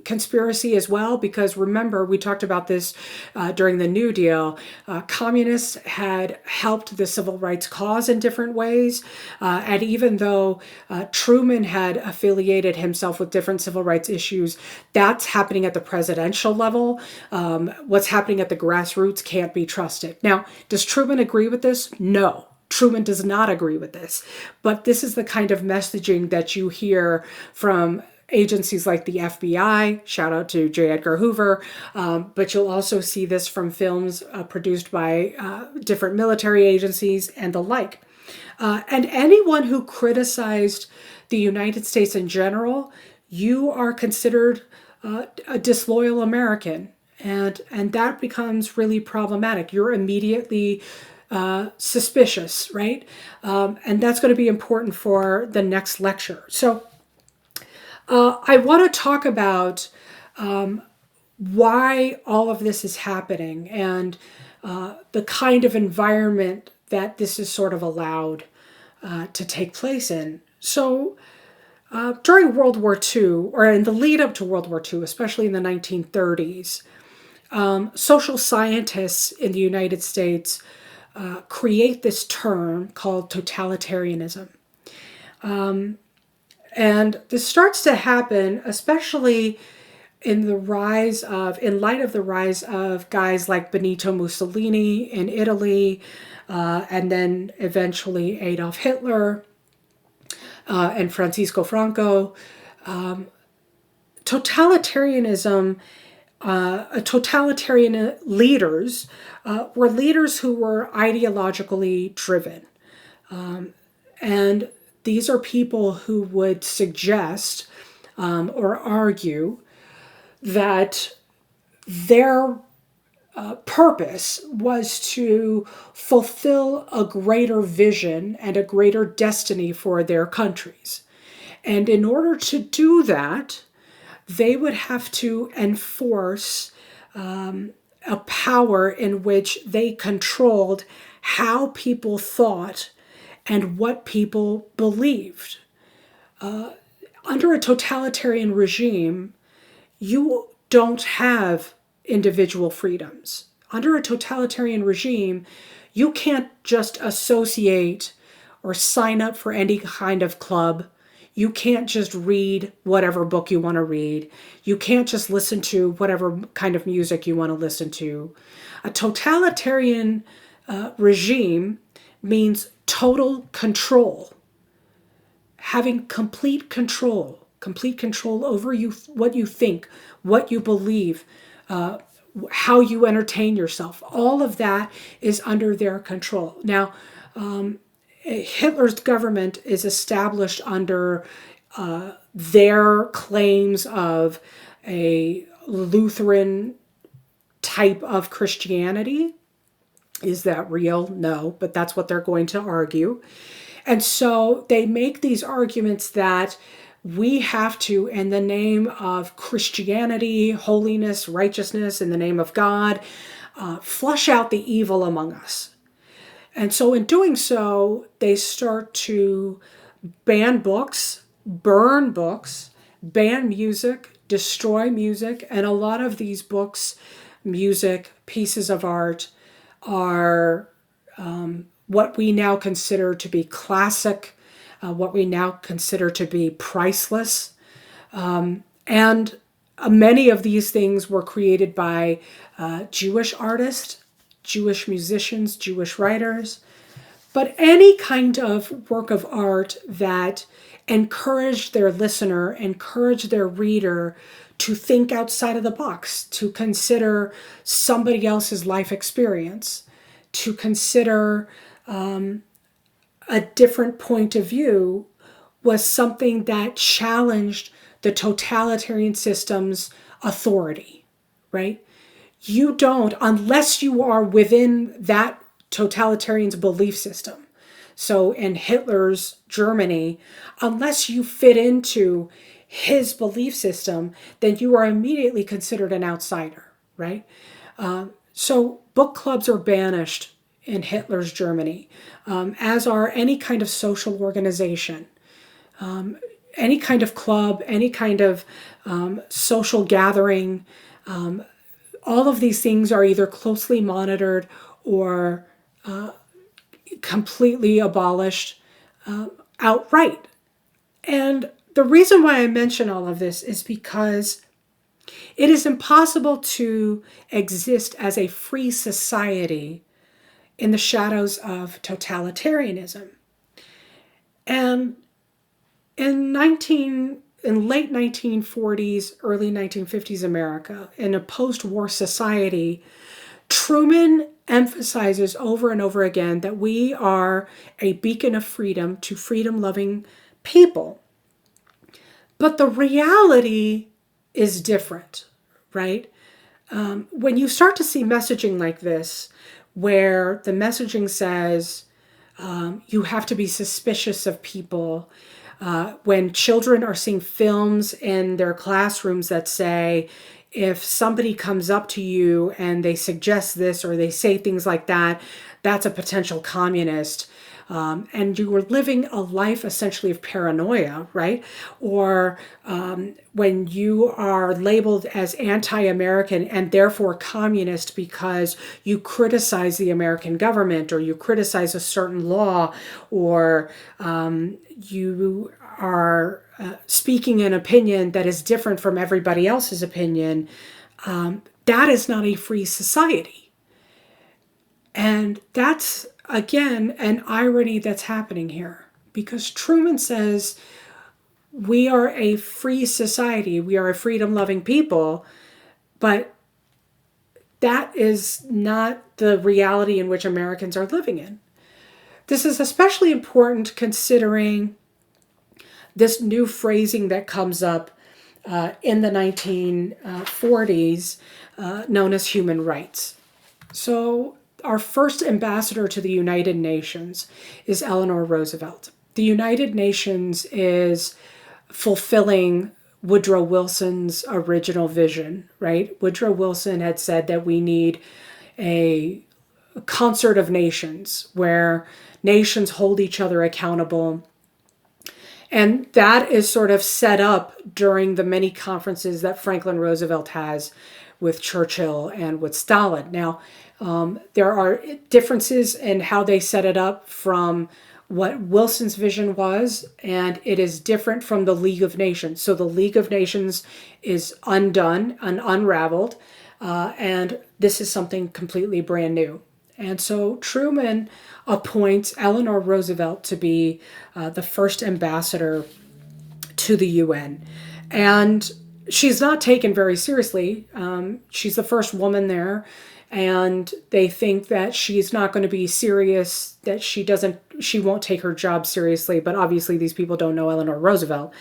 conspiracy as well, because remember, we talked about this during the New Deal. Communists had helped the civil rights cause in different ways, and even though Truman had affiliated himself with different civil rights issues, that's happening at the presidential level. What's happening at the grassroots can't be trusted. Now, does Truman agree with this? No. Truman does not agree with this, but this is the kind of messaging that you hear from agencies like the FBI, shout out to J. Edgar Hoover, but you'll also see this from films produced by different military agencies and the like. And anyone who criticized the United States in general, you are considered a disloyal American, and that becomes really problematic. You're immediately suspicious, right? And that's going to be important for the next lecture. So I want to talk about why all of this is happening and the kind of environment that this is sort of allowed to take place in. So during World War II, or in the lead up to World War II, especially in the 1930s, social scientists in the United States create this term called totalitarianism. And this starts to happen, especially in light of the rise of guys like Benito Mussolini in Italy, and then eventually Adolf Hitler and Francisco Franco. Totalitarianism totalitarian leaders were leaders who were ideologically driven. And these are people who would suggest or argue that their purpose was to fulfill a greater vision and a greater destiny for their countries. And in order to do that, they would have to enforce a power in which they controlled how people thought and what people believed. Under a totalitarian regime, you don't have individual freedoms. Under a totalitarian regime, you can't just associate or sign up for any kind of club. You can't just read whatever book you want to read. You can't just listen to whatever kind of music you want to listen to. A totalitarian regime means total control, having complete control over you, what you think, what you believe, how you entertain yourself. All of that is under their control. Now, Hitler's government is established under their claims of a Lutheran type of Christianity. Is that real? No, but that's what they're going to argue. And so they make these arguments that we have to, in the name of Christianity, holiness, righteousness, in the name of God, flush out the evil among us. And so in doing so, they start to ban books, burn books, ban music, destroy music. And a lot of these books, music, pieces of art are what we now consider to be classic, what we now consider to be priceless. And many of these things were created by Jewish artists, Jewish musicians, Jewish writers. But any kind of work of art that encouraged their listener, encouraged their reader to think outside of the box, to consider somebody else's life experience, to consider a different point of view, was something that challenged the totalitarian system's authority, right? You don't, unless you are within that totalitarian's belief system. So in Hitler's Germany, unless you fit into his belief system, then you are immediately considered an outsider, right? So book clubs are banished in Hitler's Germany, as are any kind of social organization, any kind of club, any kind of social gathering. All of these things are either closely monitored or completely abolished outright. And the reason why I mention all of this is because it is impossible to exist as a free society in the shadows of totalitarianism. And in late 1940s, early 1950s America, in a post-war society, Truman emphasizes over and over again that we are a beacon of freedom to freedom-loving people. But the reality is different, right? When you start to see messaging like this, where the messaging says you have to be suspicious of people, when children are seeing films in their classrooms that say, if somebody comes up to you and they suggest this or they say things like that, that's a potential communist. And you were living a life essentially of paranoia, right? Or when you are labeled as anti-American and therefore communist because you criticize the American government or you criticize a certain law or you are speaking an opinion that is different from everybody else's opinion, that is not a free society. And that's, again, an irony that's happening here. Because Truman says we are a free society, we are a freedom-loving people, But that is not the reality in which Americans are living in. This is especially important considering this new phrasing that comes up in the 1940s, known as human rights. So, our first ambassador to the United Nations is Eleanor Roosevelt. The United Nations is fulfilling Woodrow Wilson's original vision, right? Woodrow Wilson had said that we need a concert of nations where nations hold each other accountable. And that is sort of set up during the many conferences that Franklin Roosevelt has with Churchill and with Stalin. Now, there are differences in how they set it up from what Wilson's vision was, and it is different from the League of Nations. So the League of Nations is undone and unraveled, and this is something completely brand new. And so Truman appoints Eleanor Roosevelt to be the first ambassador to the UN. And she's not taken very seriously. She's the first woman there, and they think that she's not going to be serious, that she won't take her job seriously. But obviously these people don't know Eleanor Roosevelt.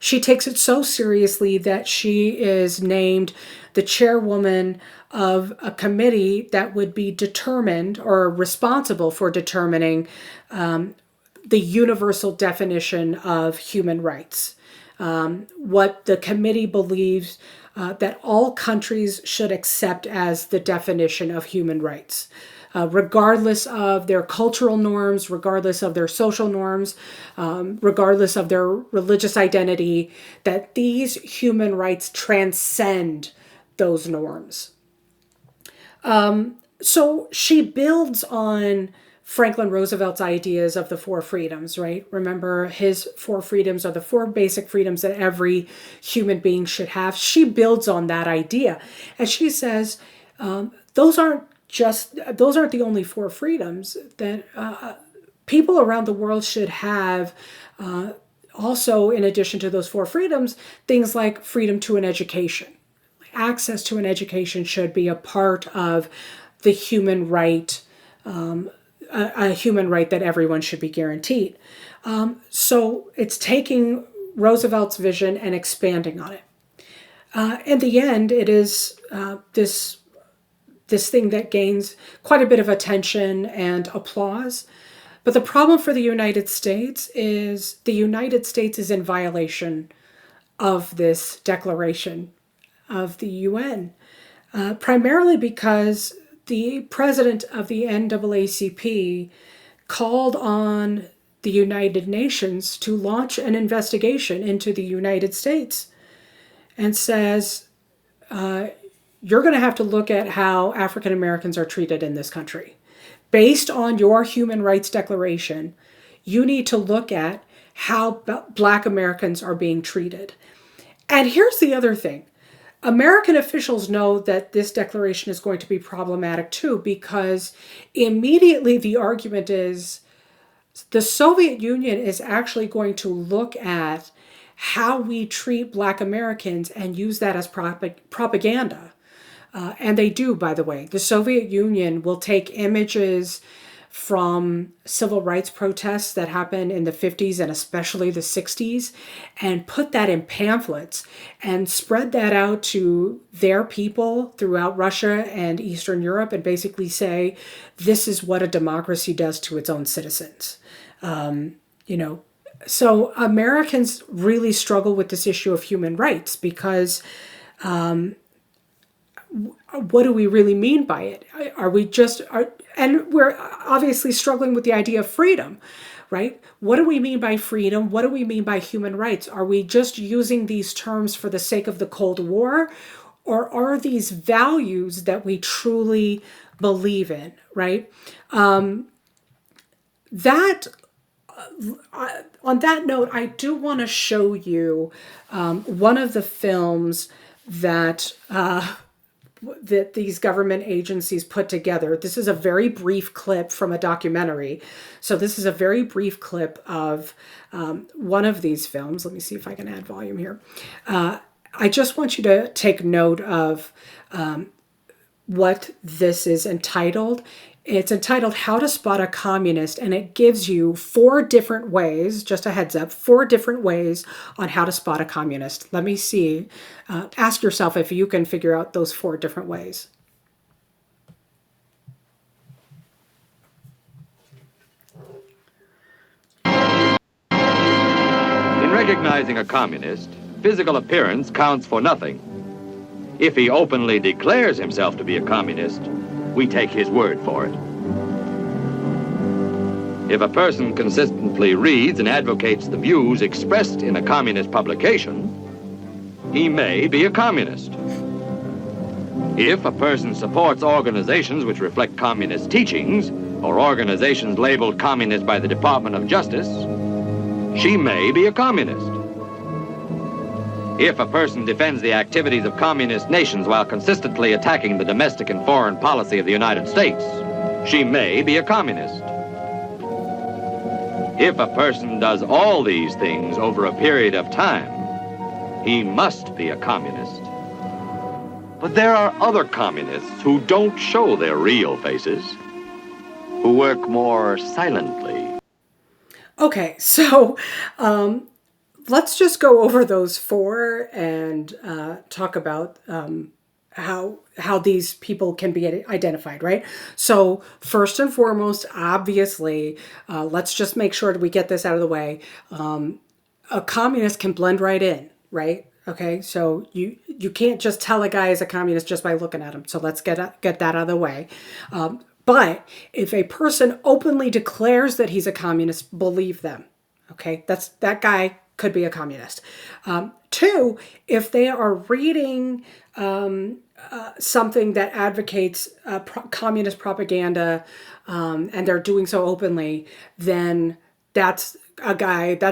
She takes it so seriously that she is named the chairwoman of a committee that would be determined or responsible for determining the universal definition of human rights. What the committee believes that all countries should accept as the definition of human rights. Regardless of their cultural norms, regardless of their social norms, regardless of their religious identity, that these human rights transcend those norms. So she builds on Franklin Roosevelt's ideas of the four freedoms, right? Remember, his four freedoms are the four basic freedoms that every human being should have. She builds on that idea. And she says, those aren't the only four freedoms that people around the world should have. Also, in addition to those four freedoms, things like freedom to an education. Access to an education should be a part of the human right, a human right that everyone should be guaranteed. So it's taking Roosevelt's vision and expanding on it. In the end, it is this thing that gains quite a bit of attention and applause. But the problem for the United States is the United States is in violation of this declaration of the UN, primarily because the president of the NAACP called on the United Nations to launch an investigation into the United States and says, you're going to have to look at how African Americans are treated in this country. Based on your Human Rights Declaration, you need to look at how Black Americans are being treated. And here's the other thing. American officials know that this declaration is going to be problematic too, because immediately the argument is the Soviet Union is actually going to look at how we treat Black Americans and use that as propaganda. And they do, by the way. The Soviet Union will take images from civil rights protests that happened in the 50s and especially the 60s and put that in pamphlets and spread that out to their people throughout Russia and Eastern Europe and basically say, this is what a democracy does to its own citizens. So Americans really struggle with this issue of human rights because what do we really mean by it? And we're obviously struggling with the idea of freedom, right? What do we mean by freedom? What do we mean by human rights? Are we just using these terms for the sake of the Cold War? Or are these values that we truly believe in, right? On that note, I do want to show you one of the films that these government agencies put together. This is a very brief clip from a documentary. So this is a very brief clip of one of these films. Let me see if I can add volume here. I just want you to take note of what this is entitled. It's entitled How to Spot a Communist, and it gives you 4 different ways, just a heads up, 4 different ways on how to spot a communist. Let me see. Ask yourself if you can figure out those 4 different ways. In recognizing a communist, physical appearance counts for nothing. If he openly declares himself to be a communist, we take his word for it. If a person consistently reads and advocates the views expressed in a communist publication, he may be a communist. If a person supports organizations which reflect communist teachings, or organizations labeled communist by the Department of Justice, she may be a communist. If a person defends the activities of communist nations while consistently attacking the domestic and foreign policy of the United States, she may be a communist. If a person does all these things over a period of time, he must be a communist. But there are other communists who don't show their real faces, who work more silently. Okay, so let's just go over those 4 and talk about how these people can be identified, right? So first and foremost, obviously, let's just make sure that we get this out of the way. A communist can blend right in, right? Okay, so you can't just tell a guy is a communist just by looking at him. So let's get that out of the way. But if a person openly declares that he's a communist, believe them. Okay, that guy could be a communist. 2, if they are reading something that advocates communist propaganda and they're doing so openly, then that's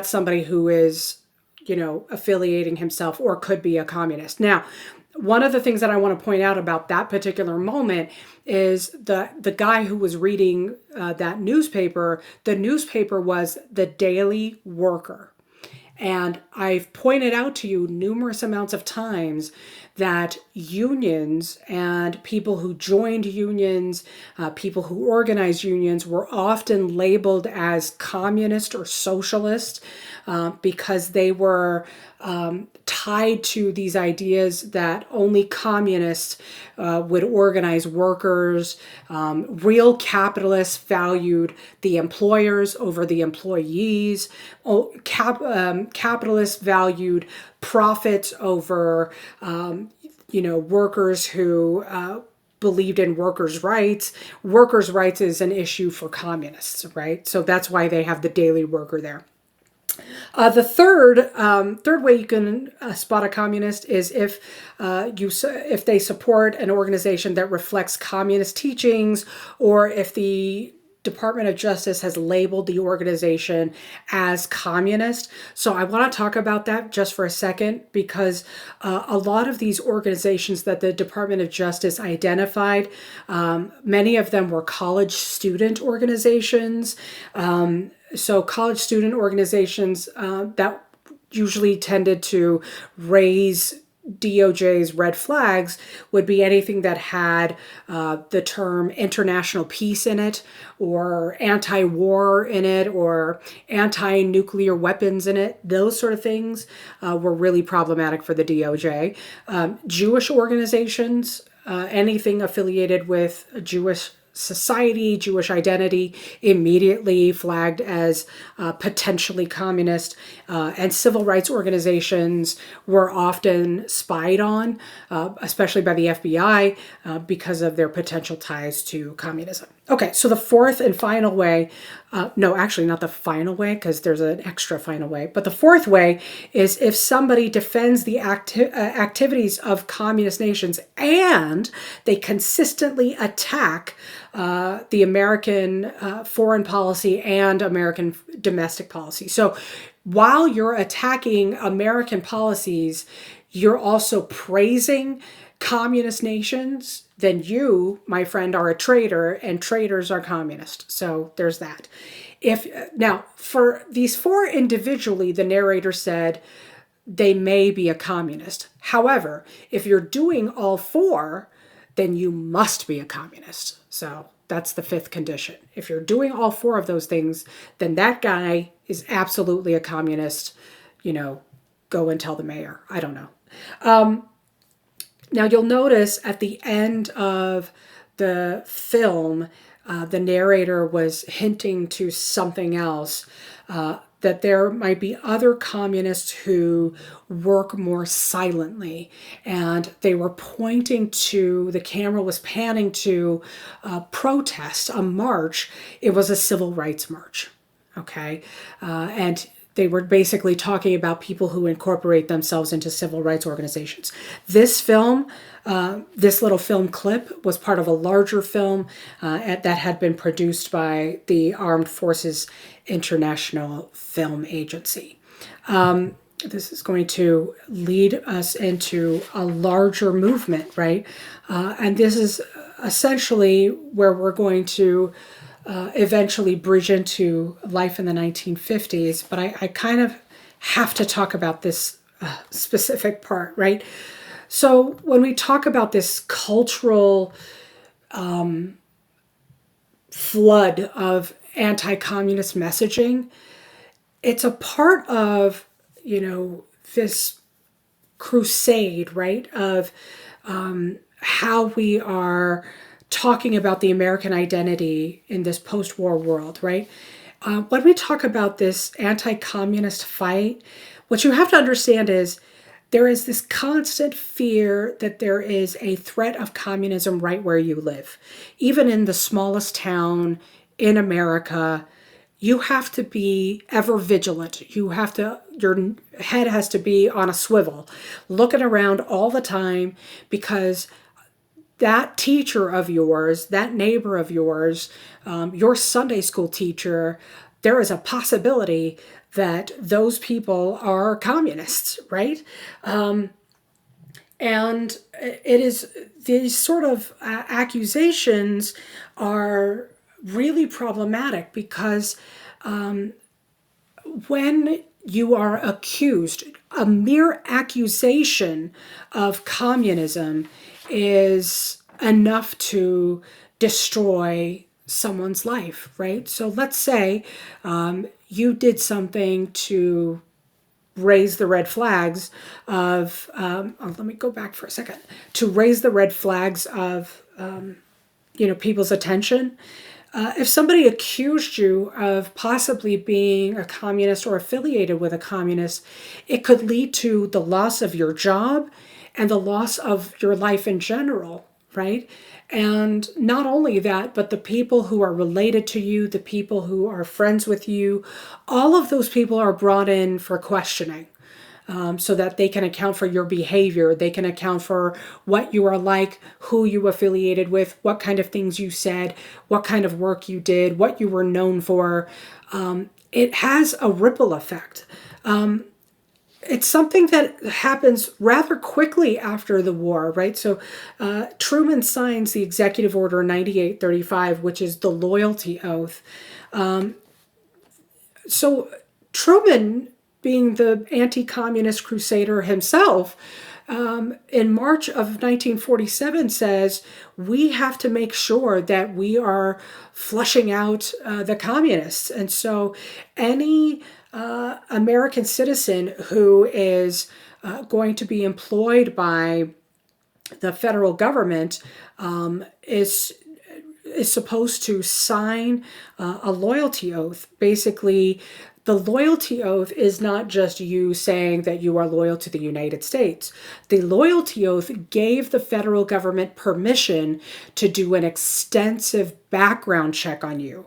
somebody who is, affiliating himself or could be a communist. Now, one of the things that I want to point out about that particular moment is the guy who was reading that newspaper. The newspaper was the Daily Worker. And I've pointed out to you numerous amounts of times that unions and people who joined unions, people who organized unions, were often labeled as communist or socialist because they were tied to these ideas that only communists would organize workers. Real capitalists valued the employers over the employees. Capitalists valued profits over, workers who believed in workers' rights. Workers' rights is an issue for communists, right? So that's why they have the Daily Worker there. The third way you can spot a communist is if they support an organization that reflects communist teachings, or if the Department of Justice has labeled the organization as communist. So I want to talk about that just for a second, because a lot of these organizations that the Department of Justice identified, many of them were college student organizations. So college student organizations that usually tended to raise DOJ's red flags would be anything that had the term international peace in it, or anti-war in it, or anti-nuclear weapons in it. Those sort of things were really problematic for the DOJ. Jewish organizations, anything affiliated with Jewish society, Jewish identity, immediately flagged as potentially communist. And civil rights organizations were often spied on, especially by the FBI, because of their potential ties to communism. Okay, so the fourth and final way, no, actually not the final way, because there's an extra final way, but the fourth way is if somebody defends the activities of communist nations and they consistently attack the American foreign policy and American domestic policy. So while you're attacking American policies, you're also praising communist nations, then you, my friend, are a traitor, and traitors are communist. So there's that. Now, for these 4 individually, the narrator said, they may be a communist. However, if you're doing all four, then you must be a communist. So that's the fifth condition. If you're doing all four of those things, then that guy is absolutely a communist. You know, go and tell the mayor. I don't know. Now you'll notice at the end of the film, the narrator was hinting to something else, that there might be other communists who work more silently. And they were pointing to, the camera was panning to a protest, a march. It was a civil rights march, okay? And they were basically talking about people who incorporate themselves into civil rights organizations. This film, this little film clip was part of a larger film that had been produced by the Armed Forces International Film Agency. This is going to lead us into a larger movement, right? And this is essentially where we're going to eventually bridge into life in the 1950s, but I kind of have to talk about this specific part, right? So when we talk about this cultural flood of anti-communist messaging, it's a part of, you know, this crusade, right, of how we are talking about the American identity in this post-war world, right? When we talk about this anti-communist fight, what you have to understand is there is this constant fear that there is a threat of communism right where you live. Even in the smallest town in America, you have to be ever vigilant. You have to, your head has to be on a swivel, looking around all the time, because that teacher of yours, that neighbor of yours, your Sunday school teacher, there is a possibility that those people are communists, right? And it is, these sort of accusations are really problematic because when you are accused, a mere accusation of communism is enough to destroy someone's life, right? So let's say you did something to raise the red flags of, let me go back for a second, to raise the red flags of, you know, people's attention. If somebody accused you of possibly being a communist or affiliated with a communist, it could lead to the loss of your job and the loss of your life in general, right? And not only that, but the people who are related to you, the people who are friends with you, all of those people are brought in for questioning. So that they can account for your behavior. They can account for what you are like, who you affiliated with, what kind of things you said, what kind of work you did, what you were known for. It has a ripple effect. It's something that happens rather quickly after the war, right? So Truman signs the Executive Order 9835, which is the loyalty oath. So Truman, being the anti-communist crusader himself, in March of 1947 says, we have to make sure that we are flushing out the communists. And so any American citizen who is going to be employed by the federal government is supposed to sign a loyalty oath. Basically, the loyalty oath is not just you saying that you are loyal to the United States. The loyalty oath gave the federal government permission to do an extensive background check on you.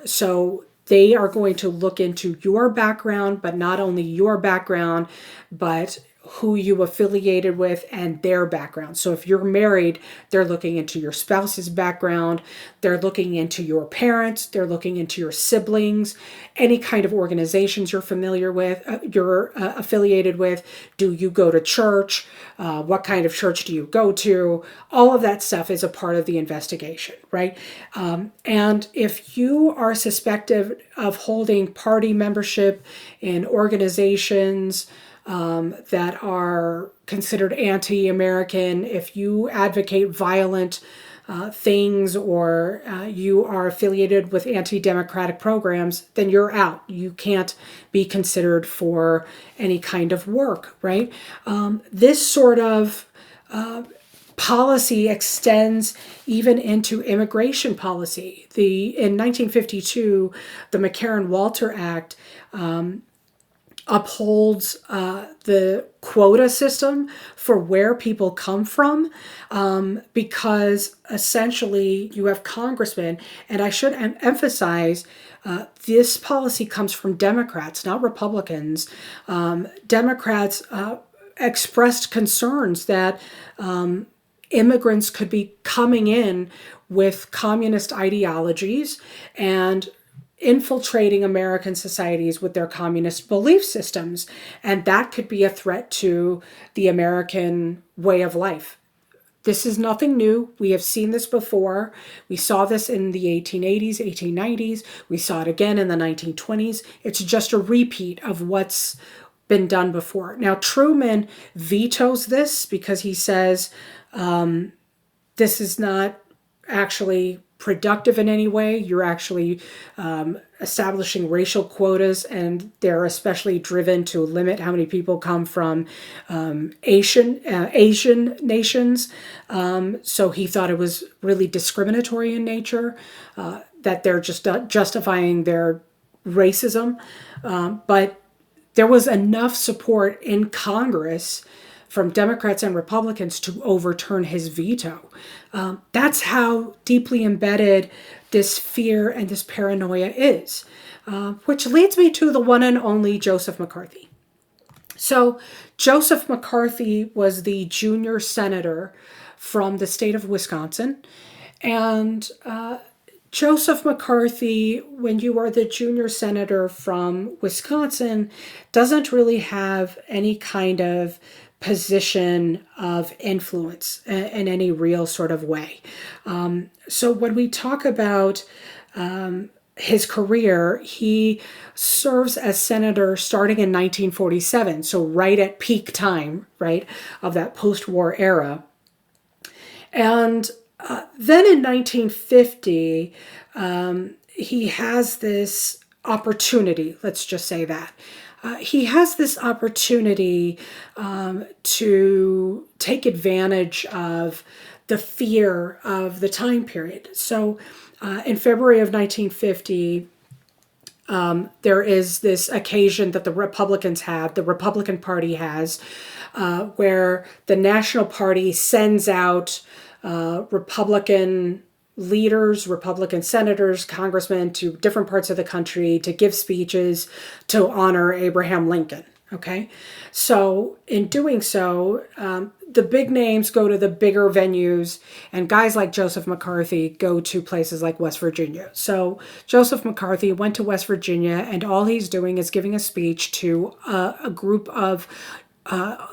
So they are going to look into your background, but not only your background, but who you affiliated with and their background. So if you're married, they're looking into your spouse's background, they're looking into your parents, they're looking into your siblings, any kind of organizations you're familiar with, you're affiliated with. Do you go to church? What kind of church do you go to? All of that stuff is a part of the investigation, right? And if you are suspected of holding party membership in organizations that are considered anti-American, if you advocate violent things, or you are affiliated with anti-democratic programs, then you're out. You can't be considered for any kind of work, right? This sort of policy extends even into immigration policy. In 1952, the McCarran-Walter Act upholds the quota system for where people come from, because essentially you have congressmen, and I should emphasize, this policy comes from Democrats, not Republicans. Democrats expressed concerns that immigrants could be coming in with communist ideologies and infiltrating American societies with their communist belief systems. And that could be a threat to the American way of life. This is nothing new. We have seen this before. We saw this in the 1880s, 1890s. We saw it again in the 1920s. It's just a repeat of what's been done before. Now, Truman vetoes this because he says this is not actually productive in any way. You're actually establishing racial quotas, and they're especially driven to limit how many people come from Asian nations. So he thought it was really discriminatory in nature, that they're just justifying their racism. But there was enough support in Congress from Democrats and Republicans to overturn his veto. That's how deeply embedded this fear and this paranoia is, which leads me to the one and only Joseph McCarthy. So Joseph McCarthy was the junior senator from the state of Wisconsin. And Joseph McCarthy, when you are the junior senator from Wisconsin, doesn't really have any kind of position of influence in any real sort of way. So when we talk about his career, he serves as senator starting in 1947, so right at peak time, right, of that post-war era. And then in 1950, he has this opportunity, let's just say that. He has this opportunity to take advantage of the fear of the time period. So in February of 1950, there is this occasion that the Republican Party has, where the National Party sends out Republican leaders, Republican senators, congressmen to different parts of the country to give speeches to honor Abraham Lincoln. Okay, so in doing so, the big names go to the bigger venues, and guys like Joseph McCarthy go to places like West Virginia. So Joseph McCarthy went to West Virginia, and all he's doing is giving a speech to a group of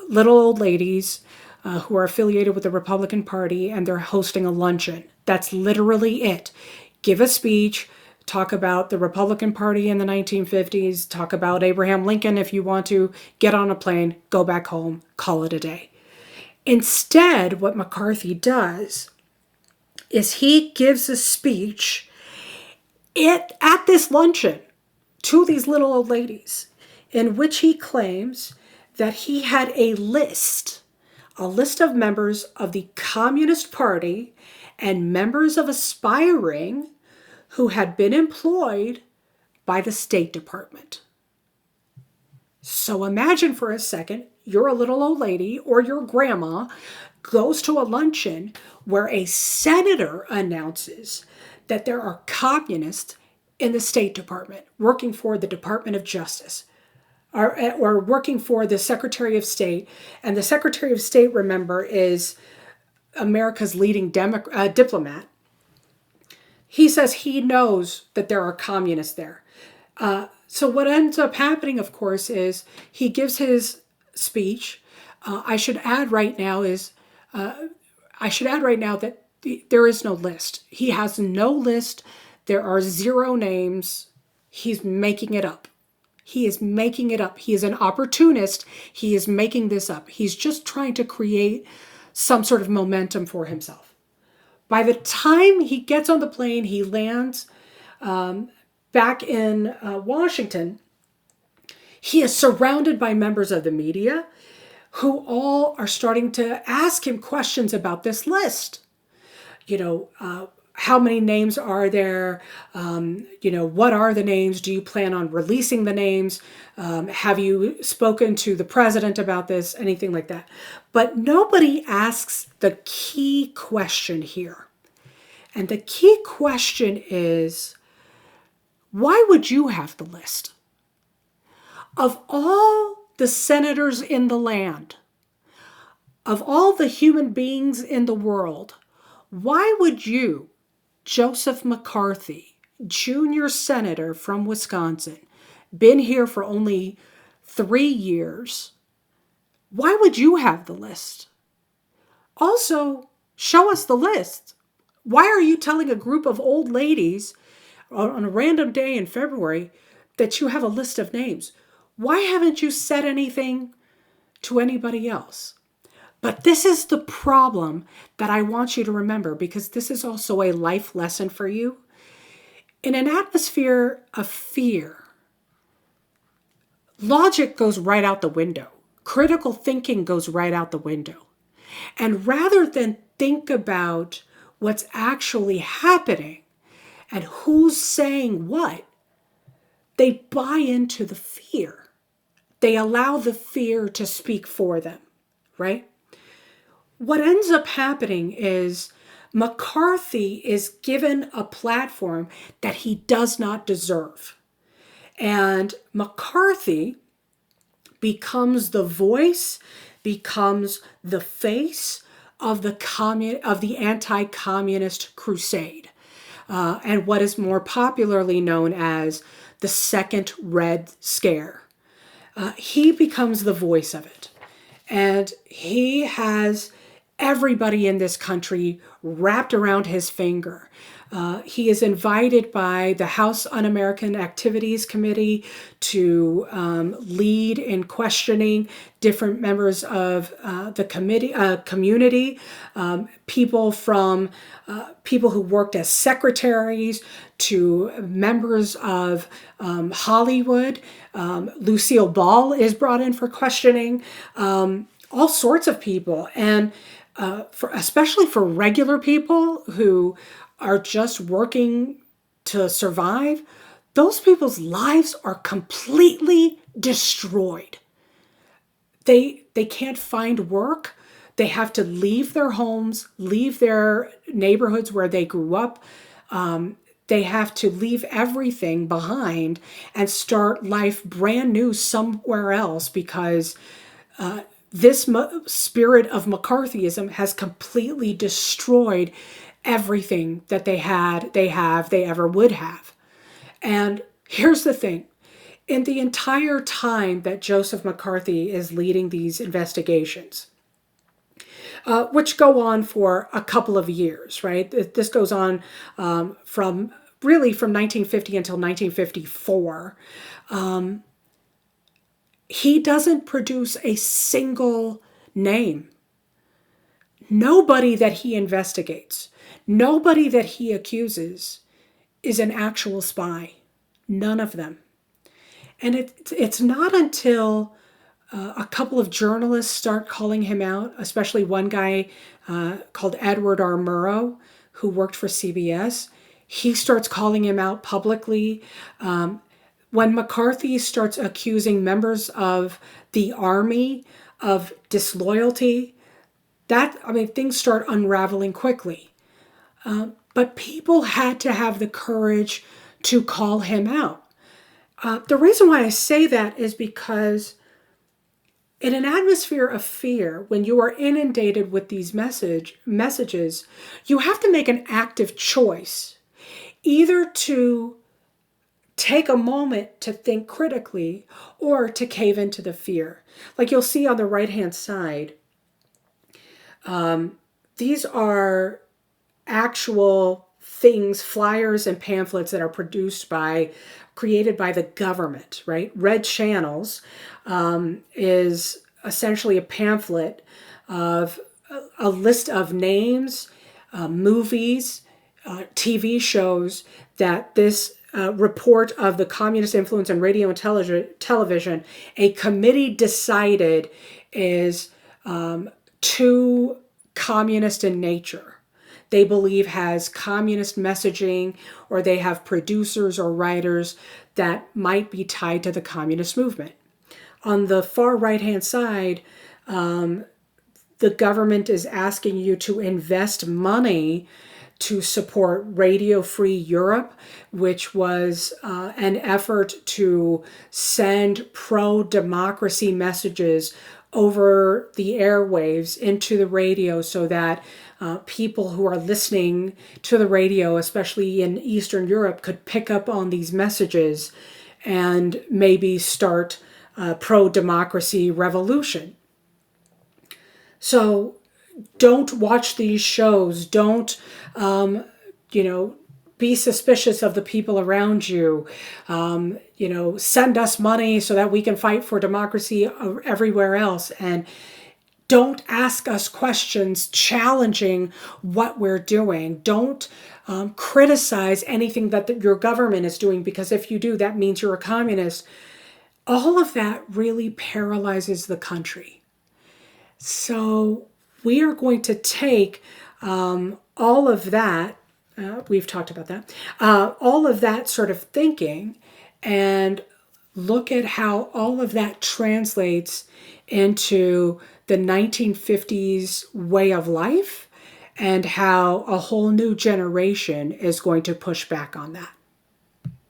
little old ladies who are affiliated with the Republican Party, and they're hosting a luncheon. That's literally it. Give a speech, talk about the Republican Party in the 1950s, talk about Abraham Lincoln if you want to, get on a plane, go back home, call it a day. Instead, what McCarthy does is he gives a speech at this luncheon to these little old ladies, in which he claims that he had a list of members of the Communist Party and members of Aspiring who had been employed by the State Department. So imagine for a second, you're a little old lady, or your grandma goes to a luncheon where a senator announces that there are communists in the State Department working for the Department of Justice, or working for the Secretary of State. And the Secretary of State, remember, is America's leading diplomat. He says he knows that there are communists there. So what ends up happening, of course, is he gives his speech. I should add right now that there is no list. He has no list. There are 0 names. He's making it up. He is making it up. He is an opportunist. He is making this up. He's just trying to create some sort of momentum for himself. By the time he gets on the plane, he lands back in Washington. He is surrounded by members of the media who all are starting to ask him questions about this list. How many names are there? What are the names? Do you plan on releasing the names? Have you spoken to the president about this? Anything like that. But nobody asks the key question here. And the key question is, why would you have the list? Of all the senators in the land, of all the human beings in the world, why would you, Joseph McCarthy, junior senator from Wisconsin, been here for only 3 years, why would you have the list? Also, show us the list. Why are you telling a group of old ladies on a random day in February that you have a list of names? Why haven't you said anything to anybody else? But this is the problem that I want you to remember, because this is also a life lesson for you. In an atmosphere of fear, logic goes right out the window. Critical thinking goes right out the window. And rather than think about what's actually happening and who's saying what, they buy into the fear. They allow the fear to speak for them, right? What ends up happening is McCarthy is given a platform that he does not deserve. And McCarthy becomes the voice, becomes the face of the anti-communist crusade, and what is more popularly known as the Second Red Scare. He becomes the voice of it. And he has everybody in this country wrapped around his finger. He is invited by the House Un-American Activities Committee to lead in questioning different members of the community, people who worked as secretaries to members of Hollywood. Lucille Ball is brought in for questioning. All sorts of people, and especially for regular people who are just working to survive, those people's lives are completely destroyed. They can't find work. They have to leave their homes, leave their neighborhoods where they grew up. They have to leave everything behind and start life brand new somewhere else, because this spirit of McCarthyism has completely destroyed everything that they ever would have. And here's the thing. In the entire time that Joseph McCarthy is leading these investigations, which go on for a couple of years, right? This goes on from 1950 until 1954. He doesn't produce a single name. Nobody that he investigates, nobody that he accuses is an actual spy. None of them. And it's not until a couple of journalists start calling him out, especially one guy called Edward R. Murrow, who worked for CBS. He starts calling him out publicly. When McCarthy starts accusing members of the army of disloyalty, things start unraveling quickly. But people had to have the courage to call him out. The reason why I say that is because in an atmosphere of fear, when you are inundated with these messages, you have to make an active choice, either to take a moment to think critically or to cave into the fear. Like you'll see on the right-hand side, these are actual things, flyers and pamphlets that are produced by created by the government, right? Red Channels is essentially a pamphlet of a list of names, movies, TV shows that this report of the communist influence on radio and television, a committee decided is too communist in nature. They believe has communist messaging, or they have producers or writers that might be tied to the communist movement. On the far right-hand side, the government is asking you to invest money to support Radio Free Europe, which was an effort to send pro-democracy messages over the airwaves into the radio so that people who are listening to the radio, especially in Eastern Europe, could pick up on these messages and maybe start a pro-democracy revolution. So don't watch these shows. Don't, be suspicious of the people around you. Send us money so that we can fight for democracy everywhere else. And don't ask us questions challenging what we're doing. Don't criticize anything that your government is doing, because if you do, that means you're a communist. All of that really paralyzes the country. So we are going to take all of that, we've talked about that, all of that sort of thinking, and look at how all of that translates into the 1950s way of life, and how a whole new generation is going to push back on that.